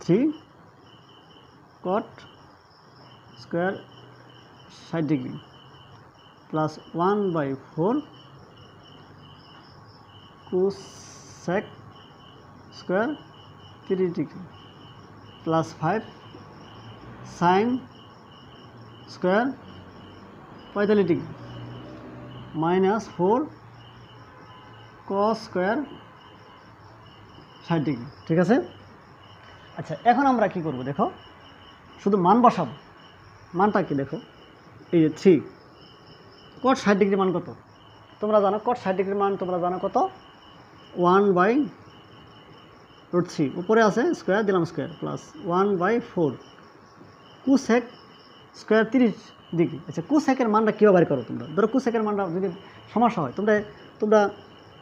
Speaker 1: 3 cot square 60 degree plus 1/4 cos square 30 degree plus 5 sin square 45 degree -4 cos square 60 degree, ঠিক আছে। আচ্ছা, এখন আমরা কি করব দেখো, শুধু মান বসাবো, মানটা কি দেখো, এই যে 3 cot 60 ডিগ্রি মান কত তোমরা জানো, cot 60 ডিগ্রির মান তোমরা জানো কত, 1/√3 উপরে আছে স্কোয়ার দিলাম square plus 1/4 cosec square 30 degree. আচ্ছা কোসেকের মানটা কীভাবে বের করো তোমরা, ধরো কোসেকের মানটা যদি সমস্যা হয়, তোমরা তোমরা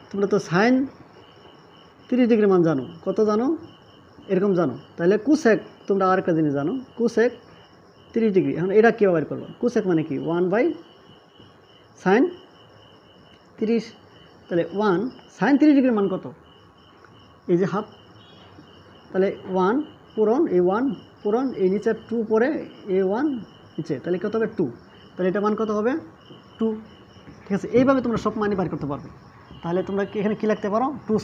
Speaker 1: তোমরা তো সাইন 30 ডিগ্রি মান জানো, কত জানো এরকম জানো, তাহলে কোসেক তোমরা আরেকটা জিনিস জানো, কোসেক 30 ডিগ্রি। এখন এটা কীভাবে বের করবো, কোসেক মানে কি 1/sin 30, তাহলে 1 sin 30 ডিগ্রির মান কত, এই যে হাফ, তাহলে 1 পূরণ এই 1 পূরণ এই নিচে 2 পরে এই 1 নিচে, তাহলে কত হবে 2, তাহলে এটা মান কত হবে 2। ঠিক আছে, এইভাবে তোমরা সব মানই বের করতে পারবে। তাহলে তোমরা এখানে কী লিখতে পারো, 2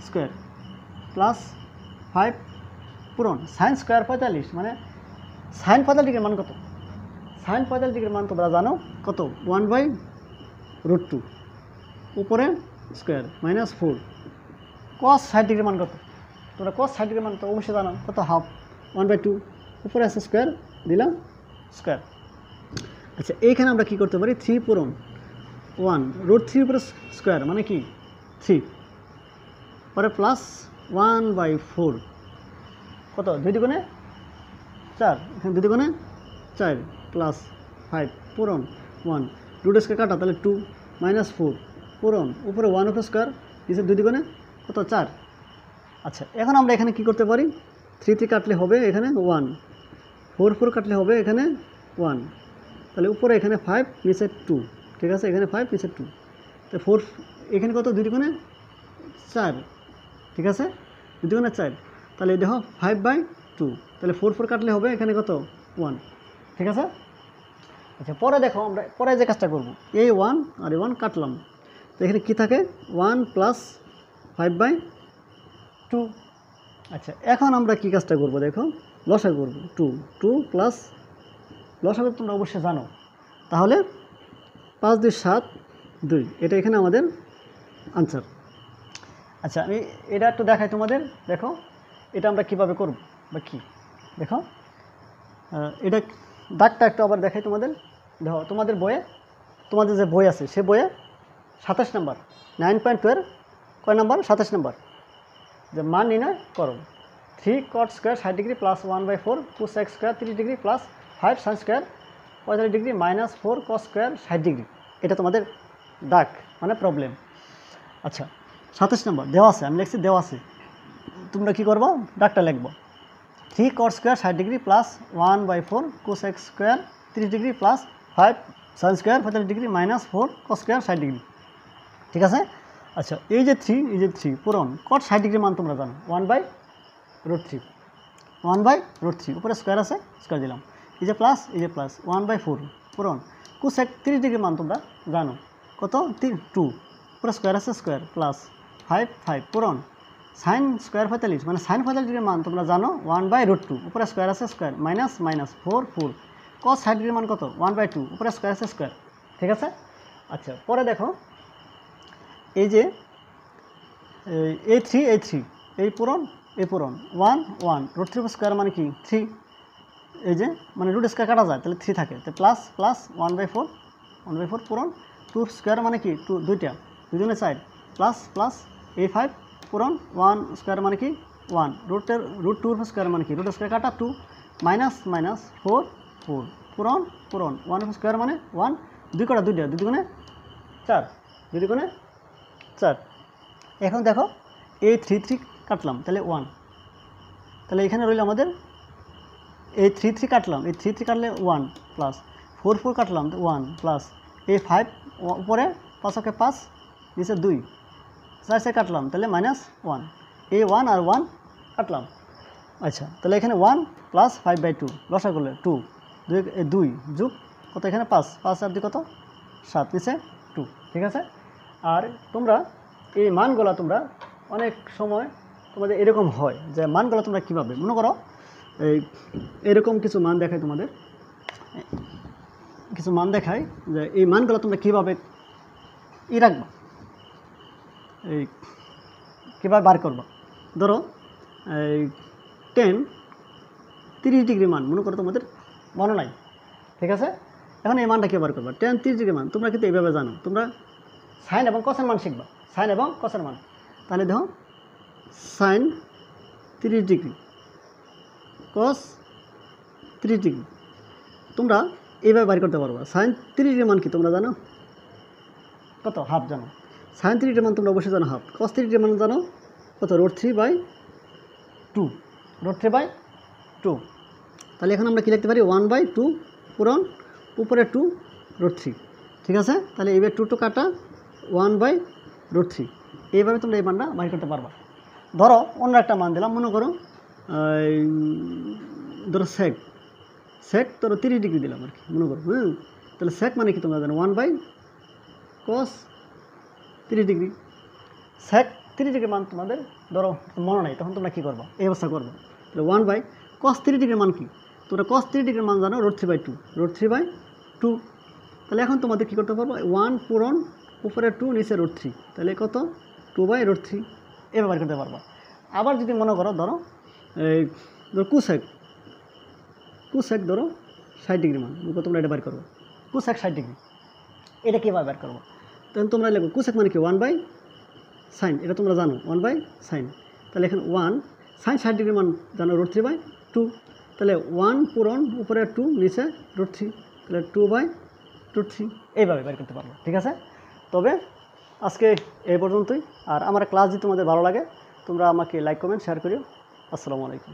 Speaker 1: স্কোয়ার প্লাস 5 পূরণ সাইন স্কোয়ার 45, মানে সাইন 45 ডিগ্রির মান কত, সাইন 45 ডিগ্রির মান তোমরা জানো কত, 1/√2 উপরে স্কোয়ার মাইনাস 4 cos 60 ডিগ্রির মান কত, তোমরা cos 60 ডিগ্রির মান তো অবশ্যই জানো কত, হাফ 1/2 উপরে আছে স্কোয়ার দিলাম স্কোয়ার। আচ্ছা এইখানে আমরা কি করতে পারি, 3 পূরণ 1√3 উপরে স্কোয়ার মানে কি 3 পরে প্লাস 1/4 কত 2 দুগুণে 4, এখানে 2 দুগুণে 4 প্লাস 5 পূরণ 1 √ স্কোয়ার কাটা, তাহলে 2 মাইনাস 4 পূরণ উপরে 1 উপরে স্কোয়ার নিচে 2 দুগুণে কত 4। আচ্ছা এখন আমরা এখানে কি করতে পারি, 3 কাটলে হবে এখানে 1, 4 কাটলে হবে এখানে 1, তাহলে উপরে এখানে 5 নিচে 2, ঠিক আছে এখানে 5 নিচে 2, তো 4 এখানে কত 2 দুগুণে 4, ঠিক আছে 2 দুগুণে 4, তাহলে দেখো 5/2, তাহলে 4 কাটলে হবে এখানে কত 1, ঠিক আছে। আচ্ছা পরে দেখো আমরা পরে যে কাজটা করব, এই 1 আর এই 1 কাটলাম, তো এখানে কী থাকে 1 প্লাস 5/2। আচ্ছা এখন আমরা কী কাজটা করব দেখো, লসাগু করব, 2 প্লাস লসাগু তোমরা অবশ্যই জানো, তাহলে 5 2 7 2, এটা এখানে আমাদের আনসার। আচ্ছা আমি এটা একটু দেখাই তোমাদের, দেখো এটা আমরা কিভাবে করব বা কি, দেখো এটা দাগটা একটু আবার দেখাই তোমাদের, দেখো তোমাদের বইয়ে, তোমাদের যে বই আছে সে বইয়ে 27 নম্বর 9.12 কয় নম্বর 27 নম্বর, যে মান নির্ণয় করো, 3 cot square 60 degree plus 1/4 cosec square 30 degree plus 5 sin square 45 degree minus 4 cos square 60 degree, এটা তোমাদের দাগ মানে প্রবলেম। আচ্ছা 27 নম্বর দেওয়া আছে, আমি লিখছি দেওয়া আছে, তোমরা কী করবো দাগটা লিখবো, 3 cot square 60 degree plus 1/4 cosec square 30 degree plus 5 sin square 45 degree minus 4 cos square 60 degree, ঠিক আছে। আচ্ছা এই যে 3 পূরণ cot 60 ডিগ্রি মান তোমরা জানো 1/√3 উপরে স্কোয়ার আছে স্কোয়ার দিলাম, এই যে প্লাস 1/4 পূরণ cosec 30 ডিগ্রি মান তোমরা জানো কত 2 উপরে স্কোয়ার আছে স্কোয়ার প্লাস 5 পূরণ সাইন স্কোয়ার 45, মানে সাইন 45 ডিগ্রির মান তোমরা জানো 1/√2 উপরে স্কোয়ার আছে স্কোয়ার মাইনাস 4 cos 60 ডিগ্রির মান কত 1/2 উপরে স্কোয়ার আছে স্কোয়ার, ঠিক আছে। আচ্ছা পরে দেখো এই যে এই 3 এই পূরণ 1 √3 স্কোয়ার মানে কি 3, এই যে মানে √ স্কোয়ার কাটা যায় তাহলে 3 থাকে, তো প্লাস 1/4 পূরণ 2 স্কোয়ার মানে কি 2 দুইটা 2 দুগুণে 4 প্লাস এই 5 পূরণ 1 স্কোয়ার মানে কি 1 √2 স্কোয়ার মানে কি √ স্কোয়ার কাটা 2 মাইনাস 4 পূরণ 1 স্কোয়ার মানে 1 2 কাটা 2 দুগুণে 4 2 দুগুণে 4। এখন দেখো এই 3 কাটলাম তাহলে 1, তাহলে এখানে রইল আমাদের এই 3 কাটলাম, এই 3 কাটলে 1 প্লাস 4 কাটলাম 1 প্লাস এই 5 উপরে 5 5 নিচে 2 4 কাটলাম তাহলে -1, এই 1 আর 1 কাটলাম। আচ্ছা তাহলে এখানে 1 প্লাস 5/2 লসা করলে 2 যোগ কত এখানে 5 আর 2 কত 7 নিচে 2, ঠিক আছে। আর তোমরা এই মানগুলো তোমরা অনেক সময় তোমাদের এরকম হয় যে মানগুলো তোমরা কীভাবে মনে করো, এরকম কিছু মান দেখায় তোমাদের, কিছু মান দেখায় যে এই মানগুলো তোমরা কীভাবে রাখবা, এই কীভাবে বার করবা। ধরো এই 30 ডিগ্রি মান মনে করো তোমাদের মনে নাই, ঠিক আছে। এখন এই মানটা কী বার করবা, tan 30 ডিগ্রি মান তোমরা কিন্তু এইভাবে জানো, তোমরা সাইন এবং কসের মান শিখবা, সাইন এবং কসের মান। তাহলে দেখো সাইন 30 ডিগ্রি কস 30 ডিগ্রি তোমরা এইভাবে বাইর করতে পারবা। সাইন 30 ডিগ্রি মান কি তোমরা জানো কত, হাফ জানো। সাইন 30 ডিগ্রি মান তোমরা অবশ্যই জানো হাফ। কস 30 ডিগ্রি মান জানো কত, √3/2, √3/2। তাহলে এখন আমরা কী লিখতে পারি, 1/2 পূরণ উপরে 2 √3, ঠিক আছে। তাহলে এইবার 2 কাটা 1/√3, এইভাবে তোমরা এই মানটা বাইর করতে পারবা। ধরো অন্য একটা মান দিলাম, মনে করো ধরো সেক ধরো 30 ডিগ্রি দিলাম আর কি, মনে করো। তাহলে সেক মানে কি তোমরা জানো, 1/cos 30 ডিগ্রি। সেক 30 ডিগ্রি মান তোমাদের ধরো মনে নাই, তখন তোমরা কী করবো, এই অবস্থা করবো। তাহলে 1/cos 30 ডিগ্রি মান কি, তোমরা cos 30 ডিগ্রির মান জানো √3/2। তাহলে এখন তোমাদের কী করতে পারবো, 1 পূরণ উপরে 2 নিচে √3, তাহলে কত 2/√3, এভাবে করতে পারবা। আবার যদি মনে করো ধরো এই ধরো কুসেক ধরো 60 ডিগ্রি মান, তোমরা এটা বের করবো, কুসেক 60 ডিগ্রি, এটা কীভাবে বের করবো, তখন তোমরা লিখো কুসেক মানে কি 1/sin, এটা তোমরা জানো 1/sin। তাহলে এখানে 1 sin 60 ডিগ্রি মান জানো √3/2, তাহলে 1 পূরণ উপরে 2 নিচে √3, তাহলে 2/√3, এইভাবে বের করতে পারবো, ঠিক আছে। তবে আজকে এই পর্যন্তই। আর আমার ক্লাস যদি তোমাদের ভালো লাগে তোমরা আমাকে লাইক কমেন্ট শেয়ার করিও। আসসালামু আলাইকুম।